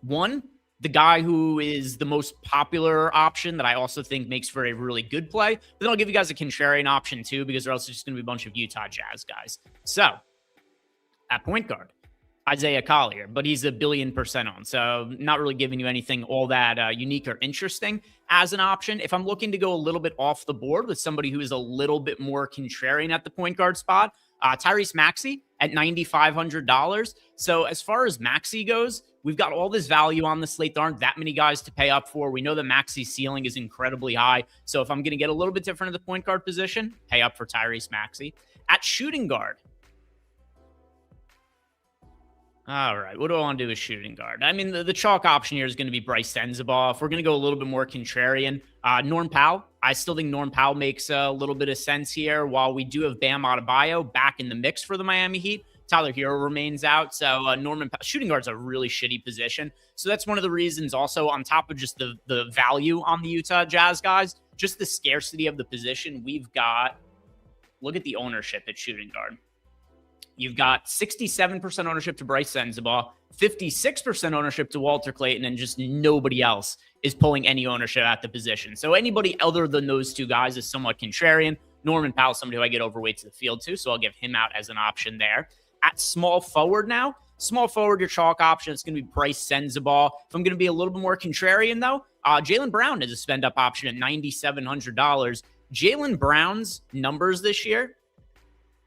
One, the guy who is the most popular option that I also think makes for a really good play. But then I'll give you guys a contrarian option too, because there's also just going to be a bunch of Utah Jazz guys. So at point guard, Isaiah Collier, but he's a 1,000,000,000% owned. So not really giving you anything all that unique or interesting as an option. If I'm looking to go a little bit off the board with somebody who is a little bit more contrarian at the point guard spot, Tyrese Maxey at $9,500. So as far as Maxey goes, we've got all this value on the slate. There aren't that many guys to pay up for. We know that Maxey's ceiling is incredibly high. So if I'm going to get a little bit different at the point guard position, pay up for Tyrese Maxey. At shooting guard, all right, what do I want to do with shooting guard? I mean, the chalk option here is going to be Bryce Sensabaugh. If we're going to go a little bit more contrarian, Norm Powell. I still think Norm Powell makes a little bit of sense here. While we do have Bam Adebayo back in the mix for the Miami Heat, Tyler Hero remains out. So Norman Powell, shooting guard's a really shitty position. So that's one of the reasons also on top of just the value on the Utah Jazz guys, just the scarcity of the position. We've got, look at the ownership at shooting guard. You've got 67% ownership to Bryce Sensabaugh, 56% ownership to Walter Clayton, and just nobody else is pulling any ownership at the position. So anybody other than those two guys is somewhat contrarian. Norman Powell, somebody who I get overweight to the field to, so I'll give him out as an option there. At small forward now, small forward, your chalk option, it's going to be Bryce Sensabaugh. If I'm going to be a little bit more contrarian, though, Jaylen Brown is a spend-up option at $9,700. Jaylen Brown's numbers this year,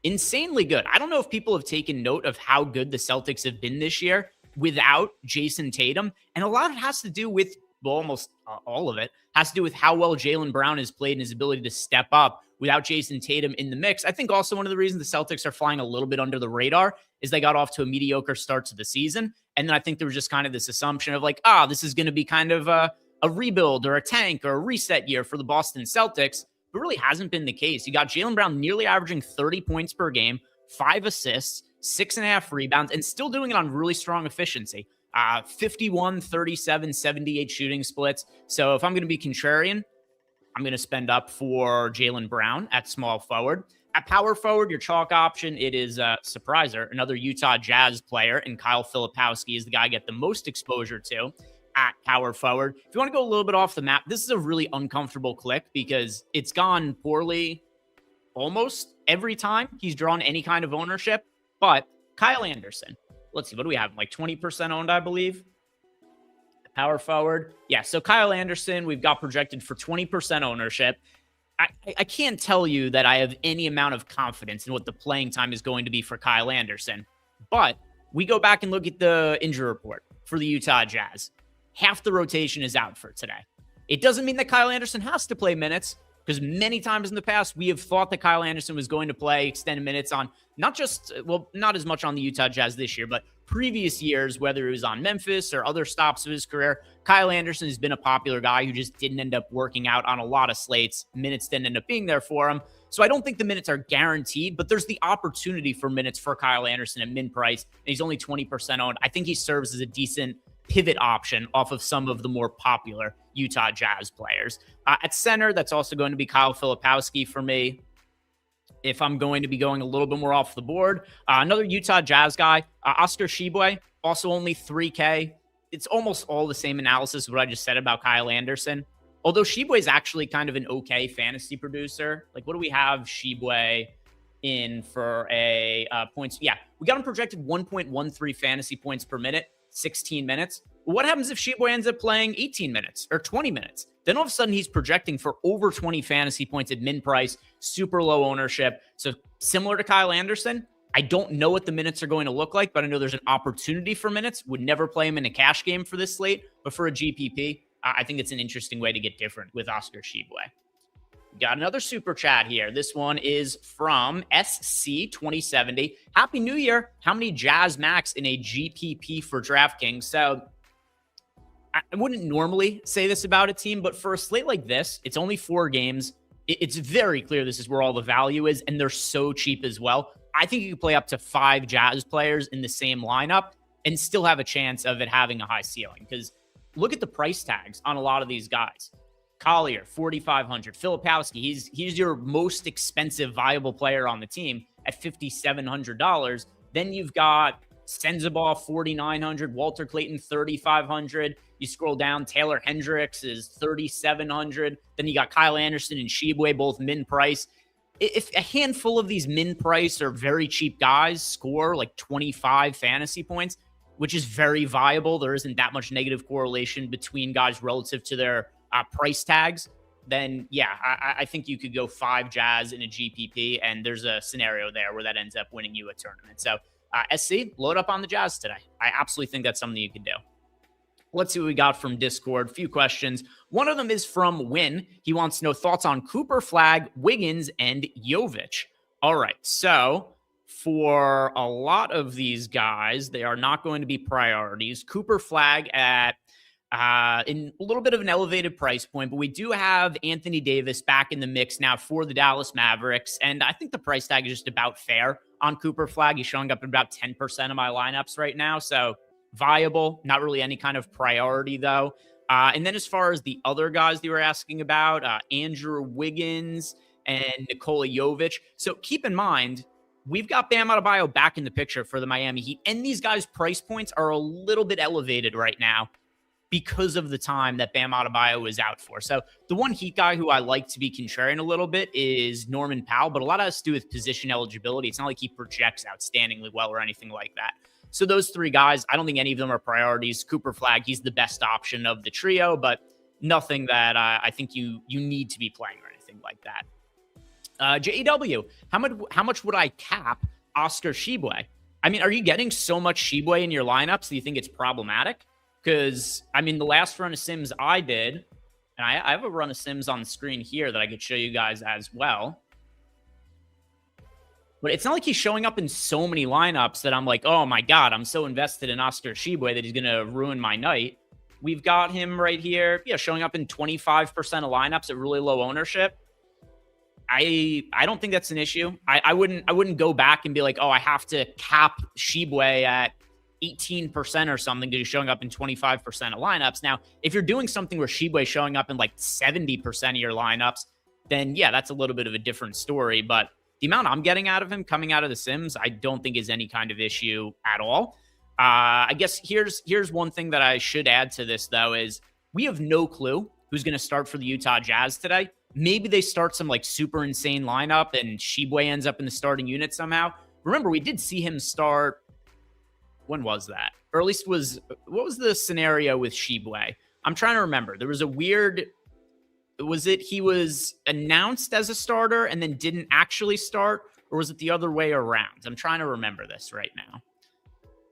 insanely good. I don't know if people have taken note of how good the Celtics have been this year without Jason Tatum. And a lot of it has to do with, well, almost all of it has to do with how well Jaylen Brown has played and his ability to step up without Jason Tatum in the mix. I think also one of the reasons the Celtics are flying a little bit under the radar is they got off to a mediocre start to the season. And then I think there was just kind of this assumption of like, this is going to be kind of a rebuild or a tank or a reset year for the Boston Celtics. But really hasn't been the case. You got Jaylen Brown nearly averaging 30 points per game, 5 assists, 6.5 rebounds, and still doing it on really strong efficiency. 51, 37, 78 shooting splits. So if I'm going to be contrarian, I'm going to spend up for Jaylen Brown at small forward. At power forward, your chalk option, it is Surpriser, another Utah Jazz player, and Kyle Filipowski is the guy I get the most exposure to at power forward. If you want to go a little bit off the map, this is a really uncomfortable click because it's gone poorly almost every time he's drawn any kind of ownership. But Kyle Anderson, let's see, what do we have? Like 20% owned, I believe. Power forward. Yeah, so Kyle Anderson, we've got projected for 20% ownership. I can't tell you that I have any amount of confidence in what the playing time is going to be for Kyle Anderson. But we go back and look at the injury report for the Utah Jazz. Half the rotation is out for today. It doesn't mean that Kyle Anderson has to play minutes, because many times in the past, we have thought that Kyle Anderson was going to play extended minutes on not as much on the Utah Jazz this year, but previous years, whether it was on Memphis or other stops of his career. Kyle Anderson has been a popular guy who just didn't end up working out on a lot of slates. Minutes didn't end up being there for him. So I don't think the minutes are guaranteed, but there's the opportunity for minutes for Kyle Anderson at min price, and he's only 20% owned. I think he serves as a decent pivot option off of some of the more popular Utah Jazz players. At center, that's also going to be Kyle Filipowski for me. If I'm going to be going a little bit more off the board, another Utah Jazz guy, Oscar Tshiebwe, also only 3K. It's almost all the same analysis of what I just said about Kyle Anderson. Although Tshiebwe is actually kind of an okay fantasy producer. Like, what do we have Tshiebwe in for a points? Yeah, we got him projected 1.13 fantasy points per minute, 16 minutes. What happens if Tshiebwe ends up playing 18 minutes or 20 minutes? Then all of a sudden he's projecting for over 20 fantasy points at min price, super low ownership. So similar to Kyle Anderson, I don't know what the minutes are going to look like, but I know there's an opportunity for minutes. Would never play him in a cash game for this slate, but for a GPP, I think it's an interesting way to get different with Oscar Tshiebwe. Got another super chat here. This one is from SC2070. Happy New Year. How many Jazz Max in a GPP for DraftKings? So I wouldn't normally say this about a team, but for a slate like this, it's only 4 games. It's very clear this is where all the value is, and they're so cheap as well. I think you could play up to 5 Jazz players in the same lineup and still have a chance of it having a high ceiling, because look at the price tags on a lot of these guys. Collier, 4,500. Filipowski, he's your most expensive viable player on the team at $5,700. Then you've got Sensabaugh, 4,900. Walter Clayton, 3,500. You scroll down, Taylor Hendricks is 3,700. Then you got Kyle Anderson and Tshiebwe, both min price. If a handful of these min price or very cheap guys score like 25 fantasy points, which is very viable, there isn't that much negative correlation between guys relative to their price tags, then yeah, I think you could go 5 Jazz in a GPP, and there's a scenario there where that ends up winning you a tournament. So SC, load up on the Jazz today. I absolutely think that's something you can do. Let's see what we got from Discord. A few questions. One of them is from Win. He wants to know thoughts on Cooper, Flag, Wiggins, and Jovic. All right, so for a lot of these guys, they are not going to be priorities. Cooper, Flag at in a little bit of an elevated price point, but we do have Anthony Davis back in the mix now for the Dallas Mavericks, and I think the price tag is just about fair on Cooper Flag. He's showing up in about 10% of my lineups right now, so viable, not really any kind of priority though. And then as far as the other guys they were asking about, Andrew Wiggins and Nikola Jovic. So keep in mind, we've got Bam Adebayo back in the picture for the Miami Heat, and these guys' price points are a little bit elevated right now because of the time that Bam Adebayo is out for. So the one Heat guy who I like to be contrarian a little bit is Norman Powell, but a lot has to do with position eligibility. It's not like he projects outstandingly well or anything like that. So those 3 guys, I don't think any of them are priorities. Cooper Flag, he's the best option of the trio, but nothing that I think you need to be playing or anything like that. JEW, how much would I cap Oscar Tshiebwe? I mean, are you getting so much Tshiebwe in your lineups that you think it's problematic? Because, I mean, the last run of Sims I did, and I have a run of Sims on the screen here that I could show you guys as well. But it's not like he's showing up in so many lineups that I'm like, oh my God, I'm so invested in Oscar Tshiebwe that he's going to ruin my night. We've got him right here, showing up in 25% of lineups at really low ownership. I don't think that's an issue. I wouldn't go back and be like, oh, I have to cap Tshiebwe at 18% or something because he's showing up in 25% of lineups. Now, if you're doing something where Tshiebwe is showing up in like 70% of your lineups, then yeah, that's a little bit of a different story. But the amount I'm getting out of him coming out of the Sims, I don't think is any kind of issue at all. I guess here's one thing that I should add to this, though, is we have no clue who's going to start for the Utah Jazz today. Maybe they start some like super insane lineup and Tshiebwe ends up in the starting unit somehow. Remember, we did see him start. When was that? Or at least what was the scenario with Tshiebwe? I'm trying to remember. There was a weird, was it he was announced as a starter and then didn't actually start? Or was it the other way around? I'm trying to remember this right now.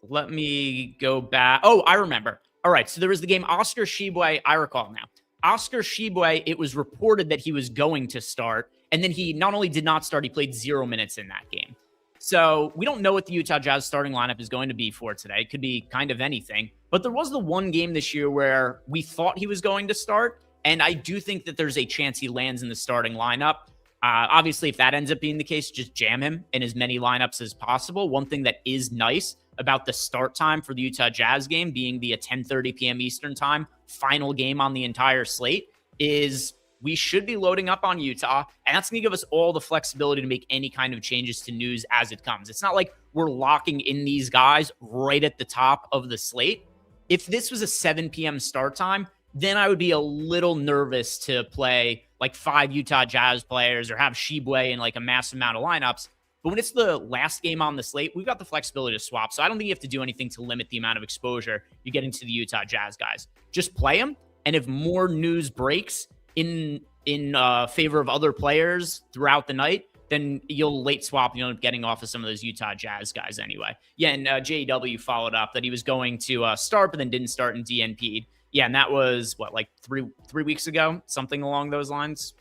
Let me go back. Oh, I remember. All right. So there was the game Oscar Tshiebwe. I recall now. Oscar Tshiebwe, it was reported that he was going to start, and then he not only did not start, he played 0 minutes in that game. So we don't know what the Utah Jazz starting lineup is going to be for today. It could be kind of anything. But there was the one game this year where we thought he was going to start, and I do think that there's a chance he lands in the starting lineup. Obviously, if that ends up being the case, just jam him in as many lineups as possible. One thing that is nice about the start time for the Utah Jazz game being the 10:30 p.m. Eastern time, final game on the entire slate, is we should be loading up on Utah, and that's going to give us all the flexibility to make any kind of changes to news as it comes. It's not like we're locking in these guys right at the top of the slate. If this was a 7 p.m. start time, then I would be a little nervous to play like 5 Utah Jazz players or have Tshiebwe in like a massive amount of lineups. But when it's the last game on the slate, we've got the flexibility to swap. So I don't think you have to do anything to limit the amount of exposure you get into the Utah Jazz guys. Just play them, and if more news breaks in favor of other players throughout the night, then you'll late swap. You'll end up getting off of some of those Utah Jazz guys anyway. Yeah, and JW followed up that he was going to start, but then didn't start and DNP'd. Yeah, and that was, like three weeks ago? Something along those lines.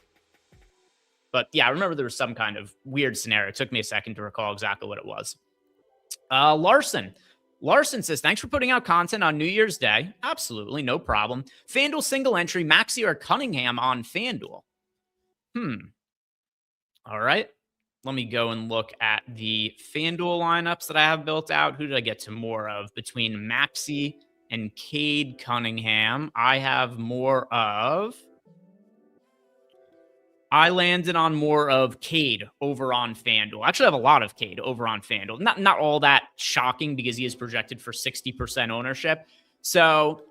But yeah, I remember there was some kind of weird scenario. It took me a second to recall exactly what it was. Larson says, thanks for putting out content on New Year's Day. Absolutely, no problem. FanDuel single entry, Maxey or Cunningham on FanDuel. All right. Let me go and look at the FanDuel lineups that I have built out. Who did I get to more of? Between Maxey and Cade Cunningham, I have more of... I landed on more of Cade over on FanDuel. Actually, I have a lot of Cade over on FanDuel. Not all that shocking because he is projected for 60% ownership. So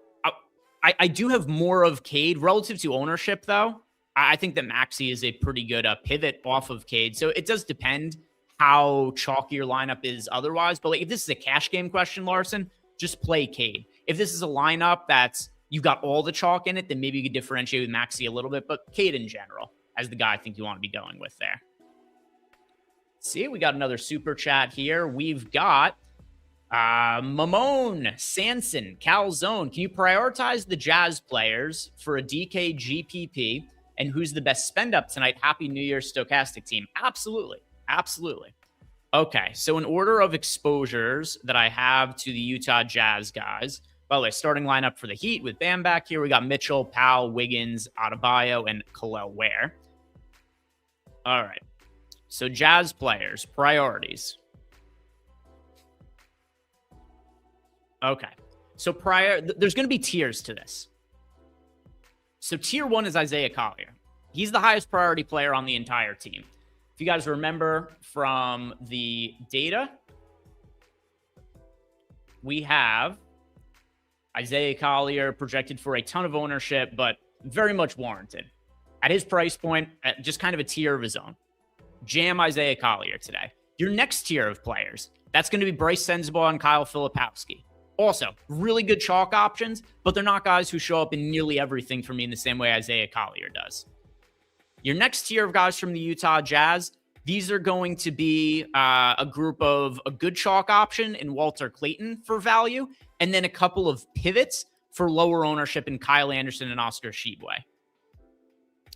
I do have more of Cade relative to ownership, though. I think that Maxey is a pretty good pivot off of Cade. So it does depend how chalky your lineup is otherwise. But like, if this is a cash game question, Larson, just play Cade. If this is a lineup that's you've got all the chalk in it, then maybe you could differentiate with Maxey a little bit. But Cade in general as the guy I think you want to be going with there. See, we got another super chat here. We've got Mamone, Sanson, Calzone. Can you prioritize the Jazz players for a DK GPP and who's the best spend up tonight? Happy New Year, Stochastic team. Absolutely. Absolutely. Okay, so in order of exposures that I have to the Utah Jazz guys, by the way, starting lineup for the Heat with Bam back here, we got Mitchell, Powell, Wiggins, Adebayo, and Khalil Ware. All right. So Jazz players, priorities. Okay. So there's going to be tiers to this. So tier 1 is Isaiah Collier. He's the highest priority player on the entire team. If you guys remember from the data, we have Isaiah Collier projected for a ton of ownership, but very much warranted. At his price point, at just kind of a tier of his own. Jam Isaiah Collier today. Your next tier of players, that's going to be Bryce Sensabaugh and Kyle Filipowski. Also, really good chalk options, but they're not guys who show up in nearly everything for me in the same way Isaiah Collier does. Your next tier of guys from the Utah Jazz, these are going to be a group of a good chalk option in Walter Clayton for value, and then a couple of pivots for lower ownership in Kyle Anderson and Oscar Tshiebwe.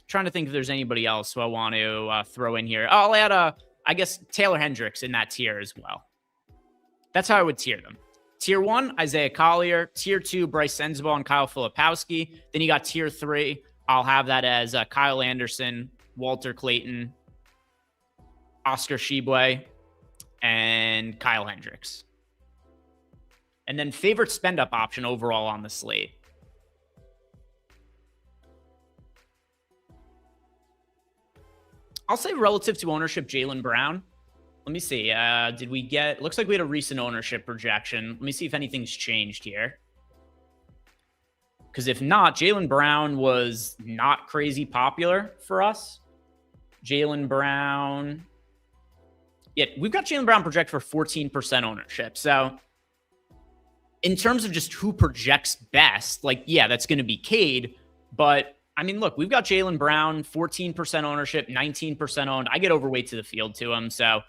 Trying to think if there's anybody else who I want to throw in here. I'll add, I guess, Taylor Hendricks in that tier as well. That's how I would tier them. Tier 1, Isaiah Collier. Tier 2, Bryce Sensabaugh and Kyle Filipowski. Then you got tier 3. I'll have that as Kyle Anderson, Walter Clayton, Oscar Tshiebwe, and Kyle Hendricks. And then favorite spend-up option overall on the slate. I'll say relative to ownership, Jaylen Brown. Let me see. Did we get... Looks like we had a recent ownership projection. Let me see if anything's changed here. Because if not, Jaylen Brown was not crazy popular for us. Jaylen Brown... Yeah, we've got Jaylen Brown project for 14% ownership. So in terms of just who projects best, like, yeah, that's going to be Cade. But, I mean, look, we've got Jaylen Brown, 14% ownership, 19% owned. I get overweight to the field to him. So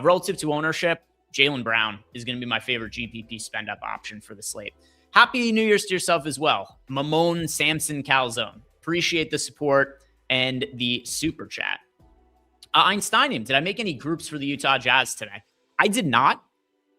relative to ownership, Jaylen Brown is going to be my favorite GPP spend-up option for the slate. Happy New Year's to yourself as well. Mamone Samson Calzone. Appreciate Appreciate the support and the super chat. Einsteinium, did I make any groups for the Utah Jazz today? I did not.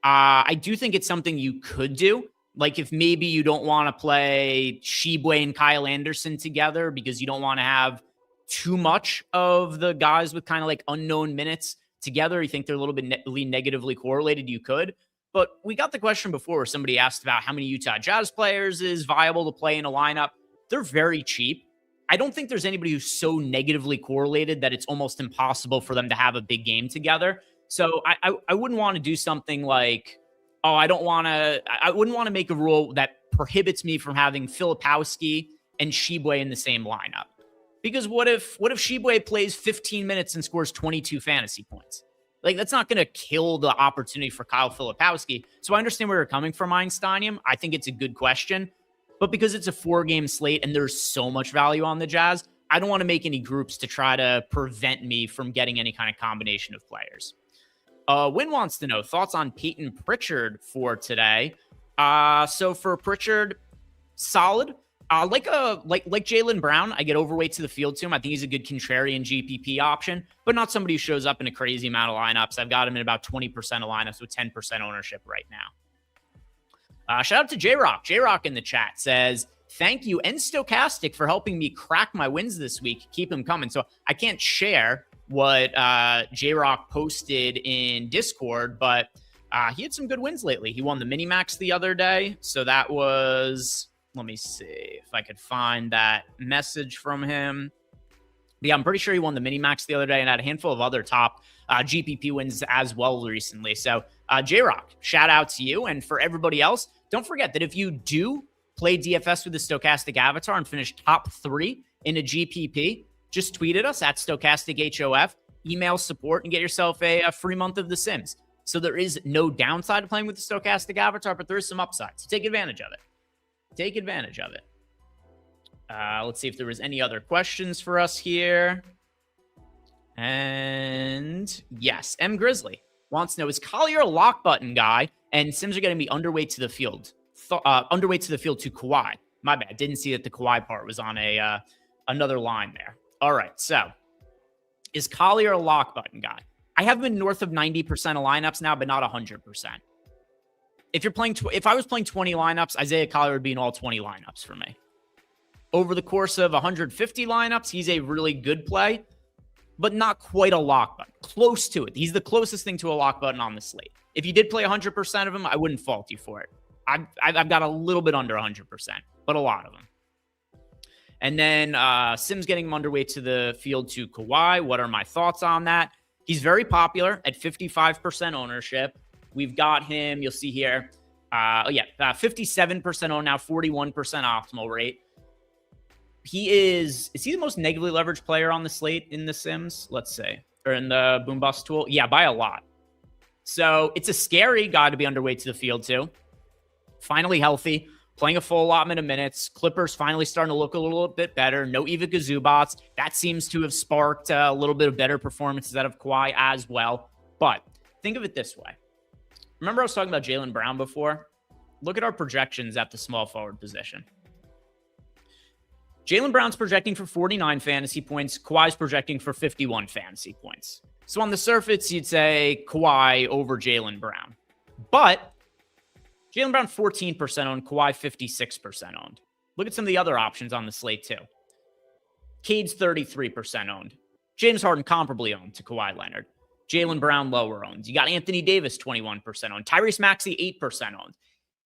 I do think it's something you could do. Like if maybe you don't want to play Shibwe and Kyle Anderson together because you don't want to have too much of the guys with kind of like unknown minutes together. You think they're a little bit negatively correlated. You could. But we got the question before where somebody asked about how many Utah Jazz players is viable to play in a lineup. They're very cheap. I don't think there's anybody who's so negatively correlated that it's almost impossible for them to have a big game together. So I wouldn't want to do something like, oh, I wouldn't want to make a rule that prohibits me from having Filipowski and Shibwe in the same lineup. Because what if Shibwe plays 15 minutes and scores 22 fantasy points? Like, that's not going to kill the opportunity for Kyle Filipowski. So I understand where you're coming from, Einsteinium. I think it's a good question. But because it's a 4-game slate and there's so much value on the Jazz, I don't want to make any groups to try to prevent me from getting any kind of combination of players. Win wants to know thoughts on Peyton Pritchard for today. So for Pritchard, solid. Like Jaylen Brown, I get overweight to the field to him. I think he's a good contrarian GPP option, but not somebody who shows up in a crazy amount of lineups. I've got him in about 20% of lineups with 10% ownership right now. Shout out to J-Rock. J-Rock in the chat says, thank you and Stochastic for helping me crack my wins this week. Keep them coming. So I can't share what J-Rock posted in Discord, but he had some good wins lately. He won the Minimax the other day. So that was... Let me see if I could find that message from him. Yeah, I'm pretty sure he won the Minimax the other day and had a handful of other top GPP wins as well recently. So, J-Rock, shout out to you. And for everybody else, don't forget that if you do play DFS with the Stochastic avatar and finish top 3 in a GPP, just tweet at us at StochasticHOF, email support, and get yourself a free month of The Sims. So there is no downside to playing with the Stochastic avatar, but there is some upside. So take advantage of it. Take advantage of it. Let's see if there was any other questions for us here. And yes, M. Grizzly wants to know, is Collier a lock button guy? And Sims are going to be underweight to the field. Underweight to the field to Kawhi. My bad. Didn't see that the Kawhi part was on another line there. All right. So is Collier a lock button guy? I have been north of 90% of lineups now, but not 100%. If I was playing 20 lineups, Isaiah Collier would be in all 20 lineups for me. Over the course of 150 lineups, he's a really good play, but not quite a lock button. Close to it. He's the closest thing to a lock button on the slate. If you did play 100% of him, I wouldn't fault you for it. I've got a little bit under 100%, but a lot of them. And then Sims getting him underweight to the field to Kawhi. What are my thoughts on that? He's very popular at 55% ownership. We've got him, you'll see here, 57% owned now, 41% optimal rate. Is he the most negatively leveraged player on the slate in the Sims? Let's say, or in the Boom Bust tool? Yeah, by a lot. So it's a scary guy to be underweight to the field too. Finally healthy, playing a full allotment of minutes. Clippers finally starting to look a little bit better. No Ivica Zubats. That seems to have sparked a little bit of better performances out of Kawhi as well. But think of it this way. Remember I was talking about Jaylen Brown before? Look at our projections at the small forward position. Jaylen Brown's projecting for 49 fantasy points. Kawhi's projecting for 51 fantasy points. So on the surface, you'd say Kawhi over Jaylen Brown. But Jaylen Brown 14% owned, Kawhi 56% owned. Look at some of the other options on the slate too. Cade's 33% owned. James Harden comparably owned to Kawhi Leonard. Jaylen Brown lower owned. You got Anthony Davis 21% owned. Tyrese Maxey 8% owned.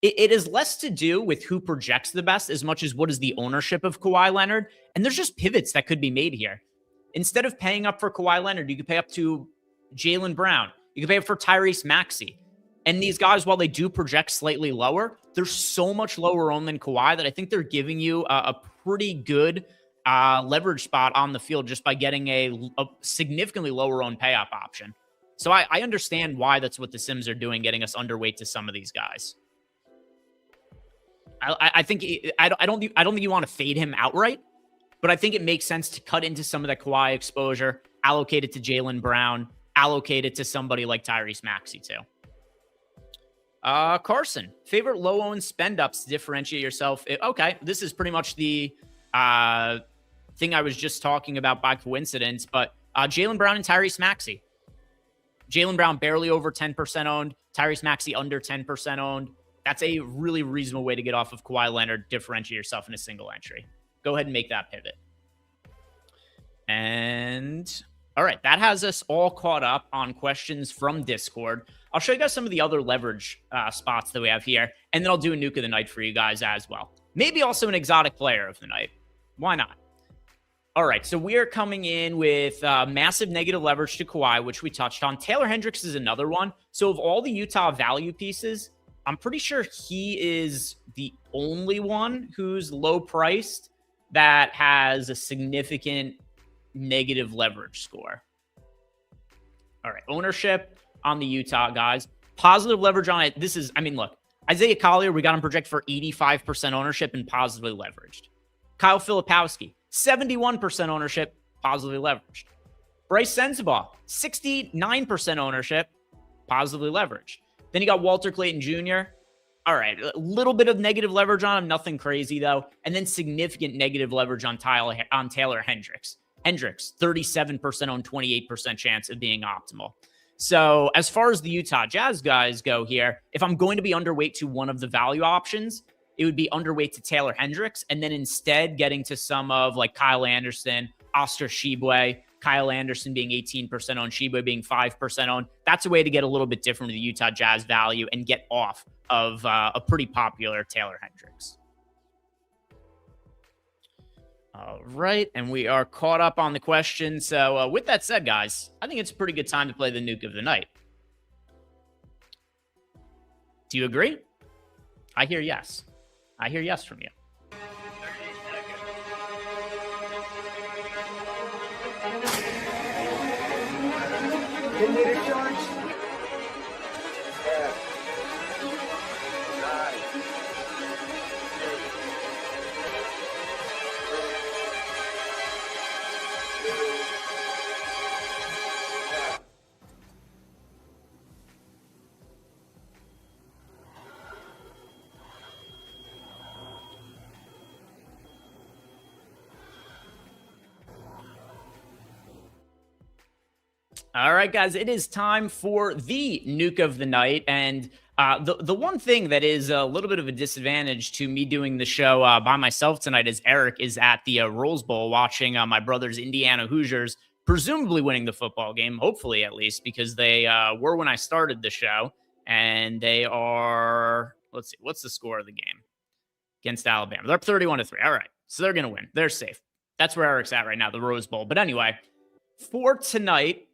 It is less to do with who projects the best as much as what is the ownership of Kawhi Leonard. And there's just pivots that could be made here. Instead of paying up for Kawhi Leonard, you could pay up to Jaylen Brown. You could pay up for Tyrese Maxey. And these guys, while they do project slightly lower, they're so much lower owned than Kawhi that I think they're giving you a pretty good leverage spot on the field just by getting a significantly lower owned pay-up option. So I understand why that's what the Sims are doing, getting us underweight to some of these guys. I don't think you want to fade him outright, but I think it makes sense to cut into some of that Kawhi exposure, allocate it to Jaylen Brown, allocate it to somebody like Tyrese Maxey too. Carson, favorite low owned spend ups to differentiate yourself. Okay, this is pretty much the thing I was just talking about by coincidence, but Jaylen Brown and Tyrese Maxey. Jaylen Brown barely over 10% owned, Tyrese Maxey under 10% owned. That's a really reasonable way to get off of Kawhi Leonard, differentiate yourself in a single entry. Go ahead and make that pivot. And all right, that has us all caught up on questions from Discord. I'll show you guys some of the other leverage spots that we have here, and then I'll do a nuke of the night for you guys as well. Maybe also an exotic player of the night. Why not? All right, so we are coming in with massive negative leverage to Kawhi, which we touched on. Taylor Hendricks is another one. So of all the Utah value pieces, I'm pretty sure he is the only one who's low priced that has a significant negative leverage score. All right, ownership on the Utah guys. Positive leverage on it. This is, I mean, look, Isaiah Collier, we got him projected for 85% ownership and positively leveraged. Kyle Filipowski, 71% ownership, positively leveraged. Bryce Sensabaugh, 69% ownership, positively leveraged. Then you got Walter Clayton Jr. All right, a little bit of negative leverage on him, nothing crazy though. And then significant negative leverage on Taylor Hendricks. Hendricks, 37% on 28% chance of being optimal. So as far as the Utah Jazz guys go here, if I'm going to be underweight to one of the value options, it would be underweight to Taylor Hendricks, and then instead getting to some of like Kyle Anderson, Oscar Tshiebwe, Kyle Anderson being 18% on, Tshiebwe being 5% on. That's a way to get a little bit different with the Utah Jazz value and get off of a pretty popular Taylor Hendricks. All right, and we are caught up on the question. So with that said, guys, I think it's a pretty good time to play the nuke of the night. Do you agree? I hear yes. I hear yes from you. All right, guys, it is time for the nuke of the night. And the one thing that is a little bit of a disadvantage to me doing the show by myself tonight is Eric is at the Rose Bowl watching my brother's Indiana Hoosiers presumably winning the football game, hopefully at least, because they were when I started the show. And they are, let's see, what's the score of the game against Alabama? They're up 31-3. All right, so they're going to win. They're safe. That's where Eric's at right now, the Rose Bowl. But anyway, for tonight,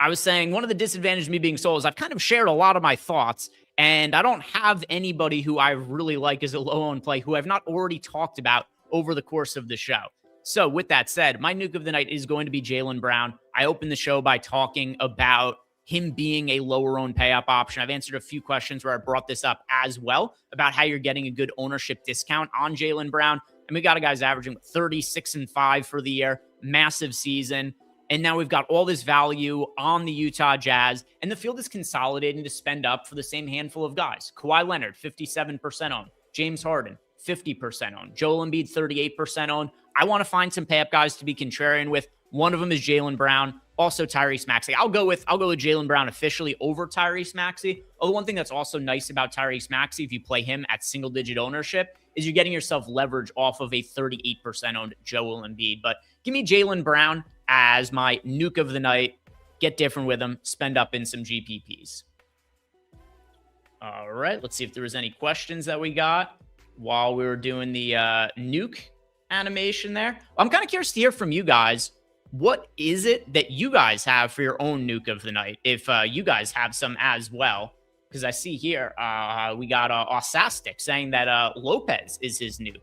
I was saying one of the disadvantages of me being solo is I've kind of shared a lot of my thoughts, and I don't have anybody who I really like as a low-owned play who I've not already talked about over the course of the show. So with that said, my nuke of the night is going to be Jaylen Brown. I opened the show by talking about him being a lower-owned pay-up option. I've answered a few questions where I brought this up as well about how you're getting a good ownership discount on Jaylen Brown. And we got a guy's averaging 36-5 for the year, massive season. And now we've got all this value on the Utah Jazz, and the field is consolidating to spend up for the same handful of guys. Kawhi Leonard, 57% owned. James Harden, 50% owned. Joel Embiid, 38% owned. I want to find some pay-up guys to be contrarian with. One of them is Jaylen Brown, also Tyrese Maxey. I'll go with Jaylen Brown officially over Tyrese Maxey. Although one thing that's also nice about Tyrese Maxey, if you play him at single-digit ownership, is you're getting yourself leverage off of a 38% owned Joel Embiid. But give me Jaylen Brown as my nuke of the night. Get different with them. Spend up in some GPPs. All right. Let's see if there was any questions that we got while we were doing the nuke animation there. Well, I'm kind of curious to hear from you guys. What is it that you guys have for your own nuke of the night? If you guys have some as well, because I see here we got Stochastic saying that Lopez is his nuke.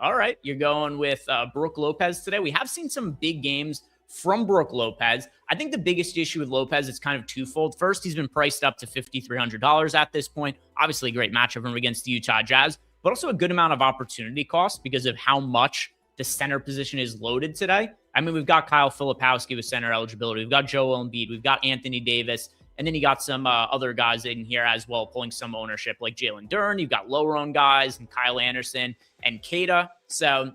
All right. You're going with Brook Lopez today. We have seen some big games from Brook Lopez. I think the biggest issue with Lopez is kind of twofold. First, he's been priced up to $5,300 at this point. Obviously, a great matchup for him against the Utah Jazz, but also a good amount of opportunity cost because of how much the center position is loaded today. I mean, we've got Kyle Filipowski with center eligibility. We've got Joel Embiid. We've got Anthony Davis. And then you got some other guys in here as well, pulling some ownership like Jalen Duren. You've got lower owned guys and Kyle Anderson and Keita. So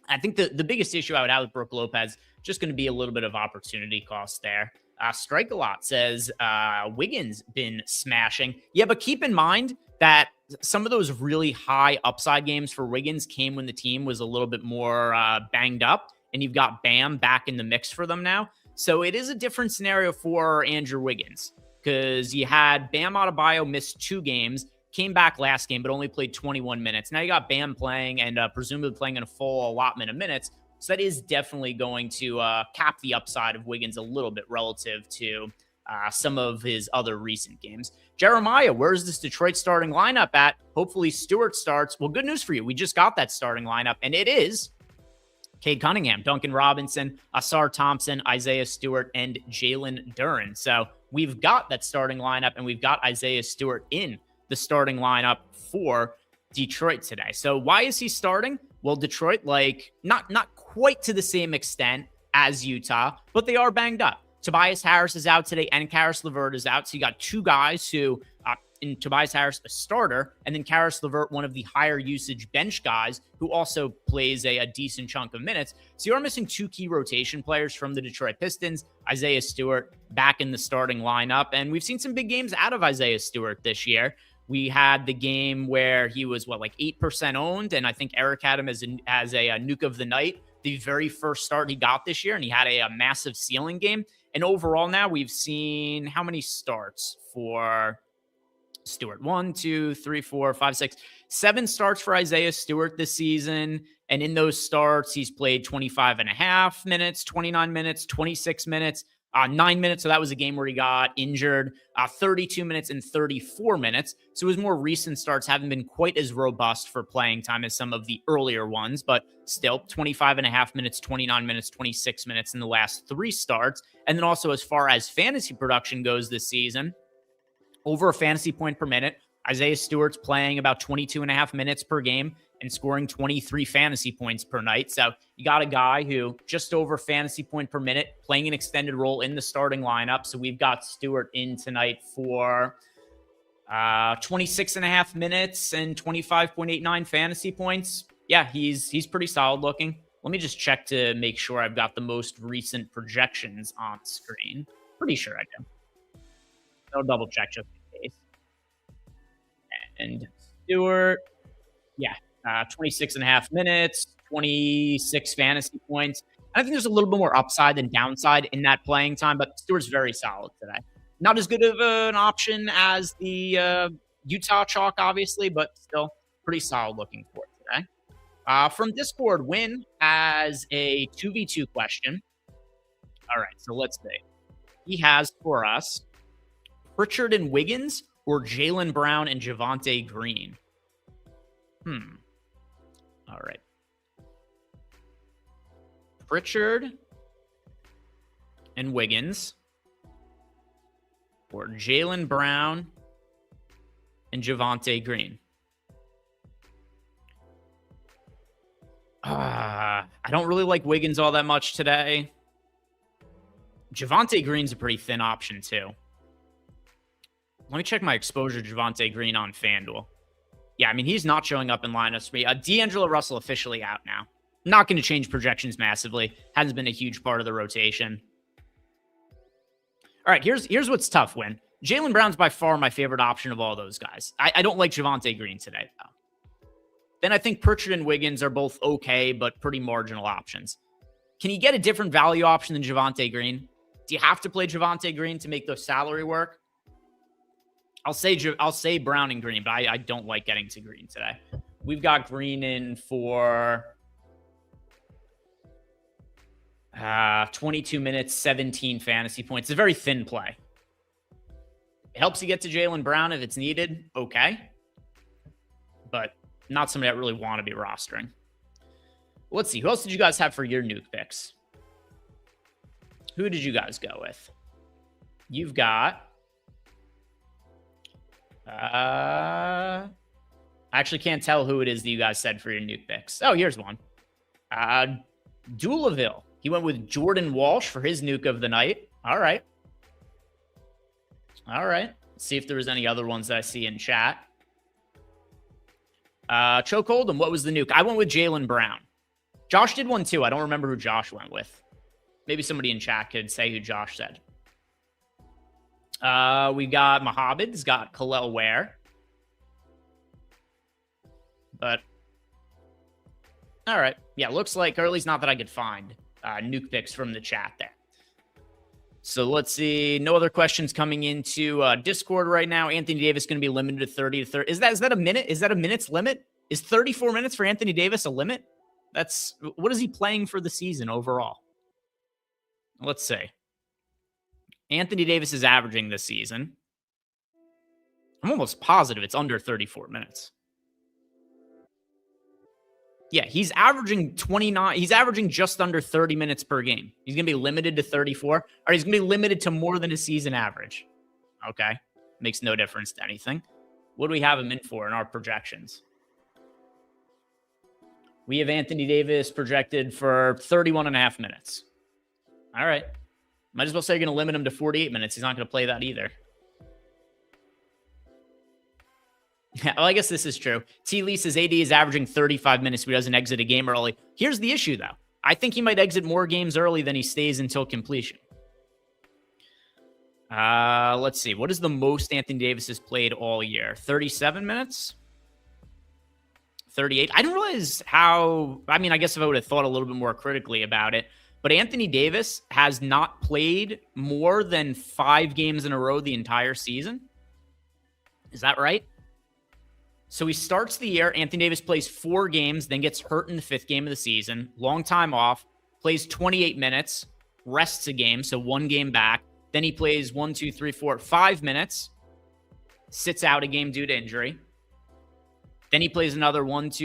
I think the biggest issue I would have with Brook Lopez just going to be a little bit of opportunity cost there. Strike a Lot says Wiggins been smashing. Yeah, but keep in mind that some of those really high upside games for Wiggins came when the team was a little bit more banged up, and you've got Bam back in the mix for them now. So it is a different scenario for Andrew Wiggins because you had Bam Adebayo miss 2 games, came back last game, but only played 21 minutes. Now you got Bam playing and presumably playing in a full allotment of minutes. So that is definitely going to cap the upside of Wiggins a little bit relative to some of his other recent games. Jeremiah, where's this Detroit starting lineup at? Hopefully Stewart starts. Well, good news for you. We just got that starting lineup, and it is Cade Cunningham, Duncan Robinson, Asar Thompson, Isaiah Stewart, and Jalen Duren. So we've got that starting lineup, and we've got Isaiah Stewart in the starting lineup for Detroit today. So why is he starting? Well, Detroit, like not quite to the same extent as Utah, but they are banged up. Tobias Harris is out today, and Karis LeVert is out. So you got 2 guys who, in Tobias Harris, a starter, and then Karis LeVert, one of the higher usage bench guys who also plays a decent chunk of minutes. So you are missing 2 key rotation players from the Detroit Pistons. Isaiah Stewart back in the starting lineup, and we've seen some big games out of Isaiah Stewart this year. We had the game where he was, like 8% owned, and I think Eric had him as a nuke of the night, the very first start he got this year, and he had a massive ceiling game. And overall now we've seen how many starts for Stewart? 1, 2, 3, 4, 5, 6, 7 starts for Isaiah Stewart this season. And in those starts, he's played 25 and a half minutes, 29 minutes, 26 minutes, 9 minutes. So that was a game where he got injured, 32 minutes and 34 minutes. So his more recent starts haven't been quite as robust for playing time as some of the earlier ones, but still 25 and a half minutes, 29 minutes, 26 minutes in the last 3 starts. And then also as far as fantasy production goes this season, over a fantasy point per minute, Isaiah Stewart's playing about 22 and a half minutes per game and scoring 23 fantasy points per night. So you got a guy who just over fantasy point per minute, playing an extended role in the starting lineup. So we've got Stewart in tonight for 26 and a half minutes and 25.89 fantasy points. Yeah, he's pretty solid looking. Let me just check to make sure I've got the most recent projections on screen. Pretty sure I do. I'll double check just in case. And Stewart, yeah, 26 and a half minutes, 26 fantasy points. I think there's a little bit more upside than downside in that playing time, but Stewart's very solid today. Not as good of an option as the Utah chalk, obviously, but still pretty solid looking for it today. From Discord, Win has a 2v2 question. All right, so let's see. He has for us Pritchard and Wiggins or Jaylen Brown and Javonte Green. All right. Pritchard and Wiggins or Jaylen Brown and Javonte Green. I don't really like Wiggins all that much today. Javonte Green's a pretty thin option too. Let me check my exposure to Javonte Green on FanDuel. Yeah, I mean, he's not showing up in lineups for me. D'Angelo Russell officially out now. Not going to change projections massively. Hasn't been a huge part of the rotation. All right, here's what's tough, Win. Jaylen Brown's by far my favorite option of all those guys. I don't like Javonte Green today, though. Then I think Pritchard and Wiggins are both okay, but pretty marginal options. Can you get a different value option than Javonte Green? Do you have to play Javonte Green to make the salary work? I'll say Brown and Green, but I don't like getting to Green today. We've got Green in for 22 minutes, 17 fantasy points. It's a very thin play. It helps you get to Jaylen Brown if it's needed. Okay. But not somebody I really want to be rostering. Let's see. Who else did you guys have for your nuke picks? Who did you guys go with? You've got... I actually can't tell who it is that you guys said for your nuke picks. Oh, here's one. Doulaville. He went with Jordan Walsh for his nuke of the night. All right. Let's see if there was any other ones that I see in chat. Choke Oldham, what was the nuke? I went with Jaylen Brown. Josh did one too. I don't remember who Josh went with. Maybe somebody in chat could say who Josh said. We got Mohammed's got Khalil Ware. But, all right. Yeah, looks like, or at least not that I could find, Nuke picks from the chat there. So let's see. No other questions coming into Discord right now. Anthony Davis going to be limited to 30 to 30. Is that a minute? Is that a minute's limit? Is 34 minutes for Anthony Davis a limit? What is he playing for the season overall? Let's see. Anthony Davis is averaging this season. I'm almost positive it's under 34 minutes. Yeah, he's averaging 29. He's averaging just under 30 minutes per game. He's going to be limited to 34, or he's going to be limited to more than a season average. Okay. Makes no difference to anything. What do we have him in for in our projections? We have Anthony Davis projected for 31 and a half minutes. All right. Might as well say you're going to limit him to 48 minutes. He's not going to play that either. Yeah, well, I guess this is true. T. Lee says AD is averaging 35 minutes if he doesn't exit a game early. Here's the issue, though. I think he might exit more games early than he stays until completion. Let's see. What is the most Anthony Davis has played all year? 37 minutes? 38? I didn't realize how... I mean, I guess if I would have thought a little bit more critically about it, but Anthony Davis has not played more than 5 games in a row the entire season. Is that right? So he starts the year, Anthony Davis plays 4 games, then gets hurt in the 5th game of the season, long time off, plays 28 minutes, rests a game, so 1 game back. Then he plays 5 minutes, sits out a game due to injury. Then he plays another 5.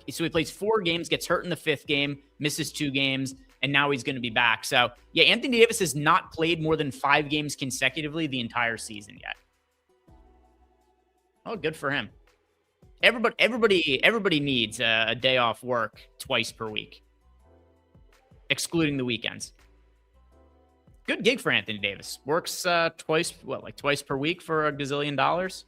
So he plays 4 games, gets hurt in the 5th game, misses 2 games, and now he's going to be back. So yeah, Anthony Davis has not played more than 5 games consecutively the entire season yet. Oh, good for him. Everybody needs a day off work twice per week, excluding the weekends. Good gig for Anthony Davis. Works twice per week for $1 gazillion.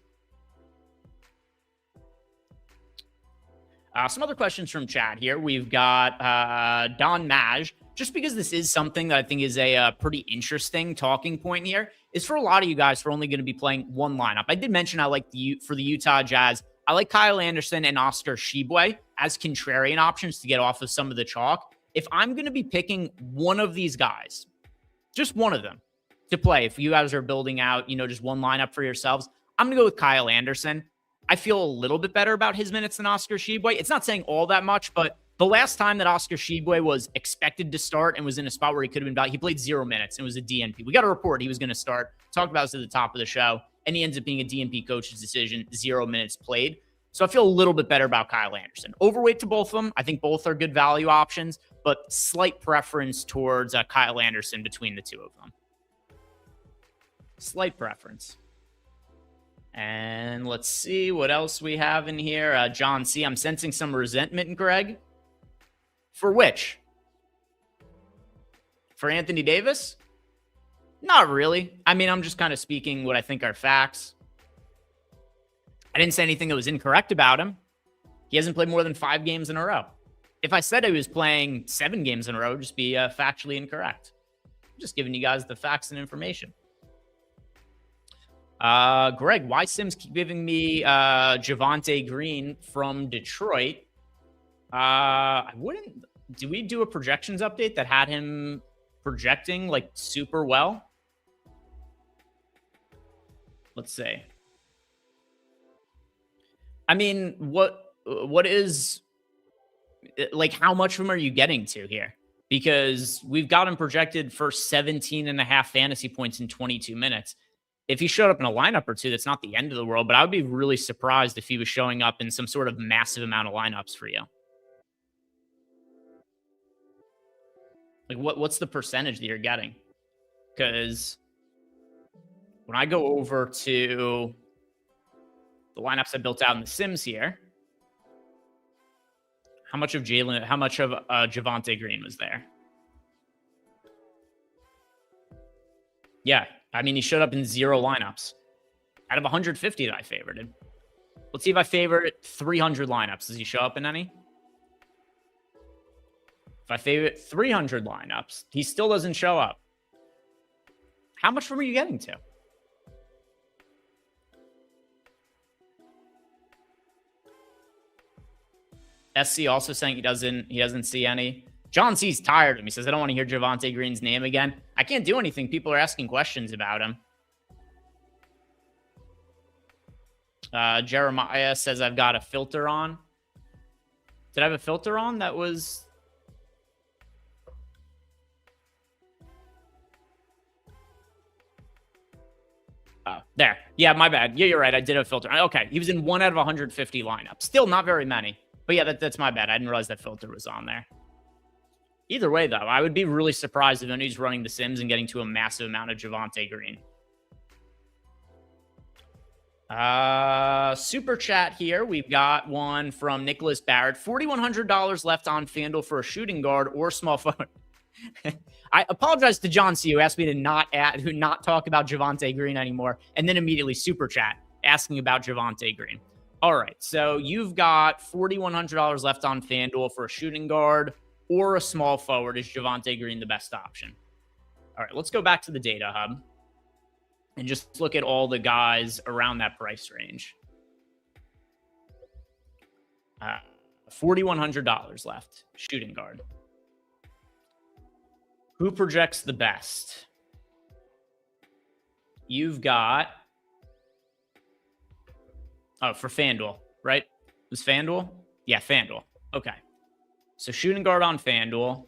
Some other questions from chat here. We've got Don Maj. Just because this is something that I think is a pretty interesting talking point here, is for a lot of you guys who are only going to be playing one lineup. I did mention I like for the Utah Jazz, I like Kyle Anderson and Oscar Tshiebwe as contrarian options to get off of some of the chalk. If I'm going to be picking one of these guys, just one of them to play, if you guys are building out, just one lineup for yourselves, I'm going to go with Kyle Anderson. I feel a little bit better about his minutes than Oscar Tshiebwe. It's not saying all that much, but the last time that Oscar Tshiebwe was expected to start and was in a spot where he could have been back, he played 0 minutes and was a DNP. We got a report he was going to start. Talked about this at the top of the show, and he ends up being a DNP coach's decision, 0 minutes played. So I feel a little bit better about Kyle Anderson. Overweight to both of them. I think both are good value options, but slight preference towards Kyle Anderson between the two of them. Slight preference. And let's see what else we have in here. John C. I'm sensing some resentment, Greg. For which? For Anthony Davis? Not really. I mean, I'm just kind of speaking what I think are facts. I didn't say anything that was incorrect about him. He hasn't played more than 5 games in a row. If I said he was playing 7 games in a row, it'd just be factually incorrect. I'm just giving you guys the facts and information. Greg, why Sims keep giving me Javonte Green from Detroit? I wouldn't. Did we do a projections update that had him projecting like super well? Let's see. I mean, what is, like, how much of them are you getting to here? Because we've got him projected for 17.5 fantasy points in 22 minutes. If he showed up in a lineup or two, that's not the end of the world, but I would be really surprised if he was showing up in some sort of massive amount of lineups for you. Like, what's the percentage that you're getting? Because when I go over to the lineups I built out in the Sims here, how much of Javonte Green was there? Yeah, I mean, he showed up in 0 lineups out of 150 that I favorited. Let's see if I favorite 300 lineups. Does he show up in any? My favorite 300 lineups. He still doesn't show up. How much room are you getting to? SC also saying he doesn't see any. John C's tired of him. He says, I don't want to hear Javonte Green's name again. I can't do anything. People are asking questions about him. Jeremiah says, I've got a filter on. Did I have a filter on? That was... there. Yeah, my bad. Yeah, you're right. I did have a filter. Okay, he was in 1 out of 150 lineups. Still not very many. But yeah, that's my bad. I didn't realize that filter was on there. Either way, though, I would be really surprised if anybody's running the Sims and getting to a massive amount of Javonte Green. Super chat here. We've got one from Nicholas Barrett. $4,100 left on FanDuel for a shooting guard or small forward. I apologize to John C, who asked me to not talk about Javonte Green anymore, and then immediately super chat asking about Javonte Green. All right, so you've got $4,100 left on FanDuel for a shooting guard or a small forward. Is Javonte Green the best option? All right, let's go back to the data hub and just look at all the guys around that price range. $4,100 left, shooting guard. Who projects the best? You've got... Oh, for FanDuel, right? It was FanDuel? Yeah, FanDuel. Okay. So shooting guard on FanDuel.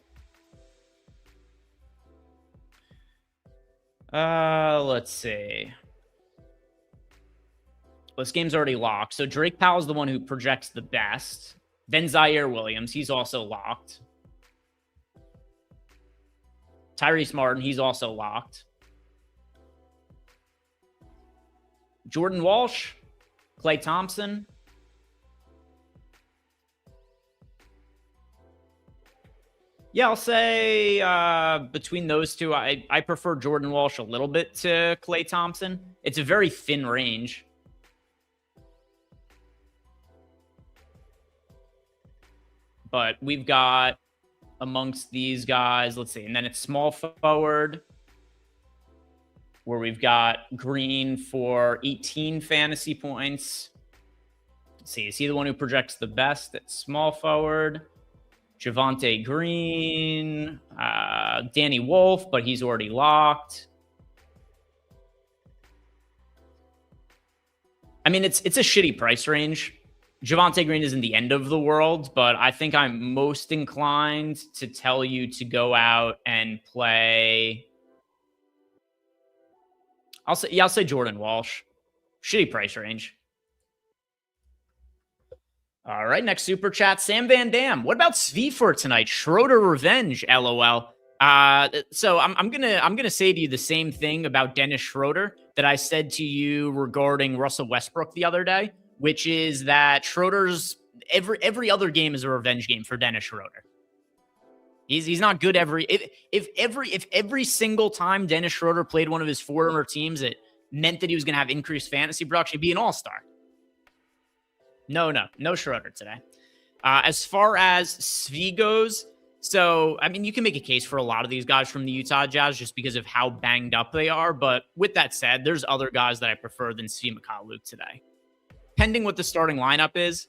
Let's see. Well, this game's already locked. So Drake Powell's the one who projects the best. Then Zaire Williams, he's also locked. Tyrese Martin, he's also locked. Jordan Walsh, Klay Thompson. Yeah, I'll say between those two, I prefer Jordan Walsh a little bit to Klay Thompson. It's a very thin range. But we've got amongst these guys, let's see, and then it's small forward, where we've got Green for 18 fantasy points. Let's see, is he the one who projects the best at small forward? Javonte Green, Danny Wolf, but he's already locked. I mean, it's a shitty price range. Javonte Green isn't the end of the world, but I think I'm most inclined to tell you to go out and play. I'll say Jordan Walsh. Shitty price range. All right, next super chat, Sam Van Dam. What about Svi for tonight? Schroeder revenge, LOL. So I'm gonna say to you the same thing about Dennis Schroeder that I said to you regarding Russell Westbrook the other day, which is that Schroeder's every other game is a revenge game for Dennis Schroeder. He's not good if every single time Dennis Schroeder played one of his former teams, it meant that he was going to have increased fantasy production, he'd be an all-star. No Schroeder today. As far as Svi goes, so, I mean, you can make a case for a lot of these guys from the Utah Jazz just because of how banged up they are. But with that said, there's other guys that I prefer than Svi Mykhailiuk today. Pending what the starting lineup is,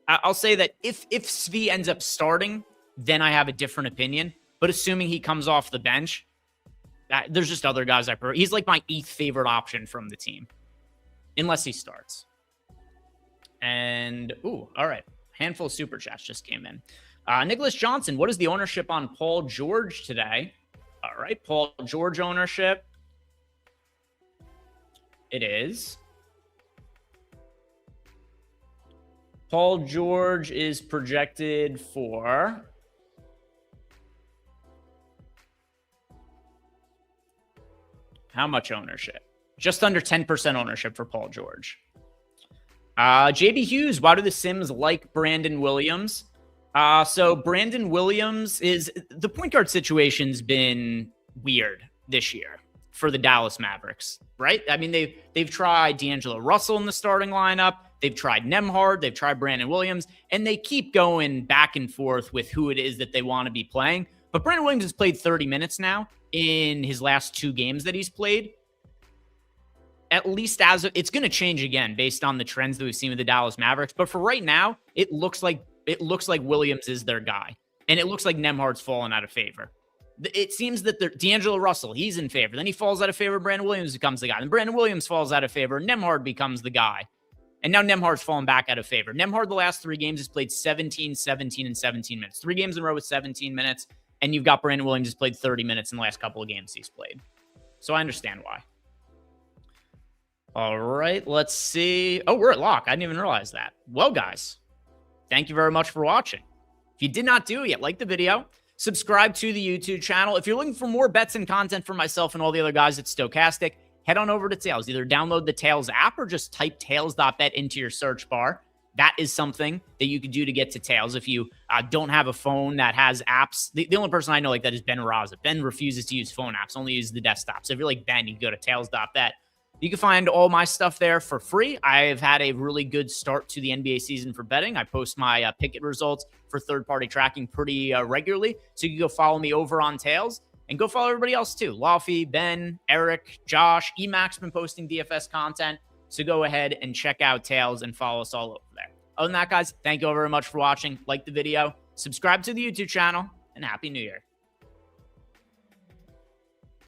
I'll say that if Svi ends up starting, then I have a different opinion. But assuming he comes off the bench, there's just other guys I prefer. He's like my 8th favorite option from the team, unless he starts. And, all right. Handful of super chats just came in. Nicholas Johnson, what is the ownership on Paul George today? All right, Paul George ownership. It is. Paul George is projected for... how much ownership? Just under 10% ownership for Paul George. JB Hughes, why do the Sims like Brandon Williams? So Brandon Williams is... the point guard situation's been weird this year for the Dallas Mavericks, right? I mean, they've tried D'Angelo Russell in the starting lineup. They've tried Nembhard, they've tried Brandon Williams, and they keep going back and forth with who it is that they want to be playing. But Brandon Williams has played 30 minutes now in his last 2 games that he's played. At least it's going to change again based on the trends that we've seen with the Dallas Mavericks. But for right now, it looks like Williams is their guy. And it looks like Nembhard's fallen out of favor. It seems that D'Angelo Russell, he's in favor. Then he falls out of favor. Brandon Williams becomes the guy. Then Brandon Williams falls out of favor. Nembhard becomes the guy. And now Nembhard's fallen back out of favor. Nembhard, the last 3 games, has played 17, 17, and 17 minutes. 3 games in a row with 17 minutes. And you've got Brandon Williams who's played 30 minutes in the last couple of games he's played. So I understand why. All right, let's see. Oh, we're at lock. I didn't even realize that. Well, guys, thank you very much for watching. If you did not do it yet, like the video, subscribe to the YouTube channel. If you're looking for more bets and content for myself and all the other guys at Stochastic, head on over to Tails. Either download the Tails app or just type tails.bet into your search bar. That is something that you could do to get to Tails. If you don't have a phone that has apps, the only person I know like that is Ben Raza. Ben refuses to use phone apps, only uses the desktop. So if you're like Ben, you can go to tails.bet. You can find all my stuff there for free. I've had a really good start to the NBA season for betting. I post my Pickett results for third-party tracking pretty regularly. So you can go follow me over on Tails and go follow everybody else too. Laufey, Ben, Eric, Josh, Emacs been posting DFS content. So go ahead and check out Tails and follow us all over there. Other than that, guys, thank you all very much for watching. Like the video, subscribe to the YouTube channel, and Happy New Year.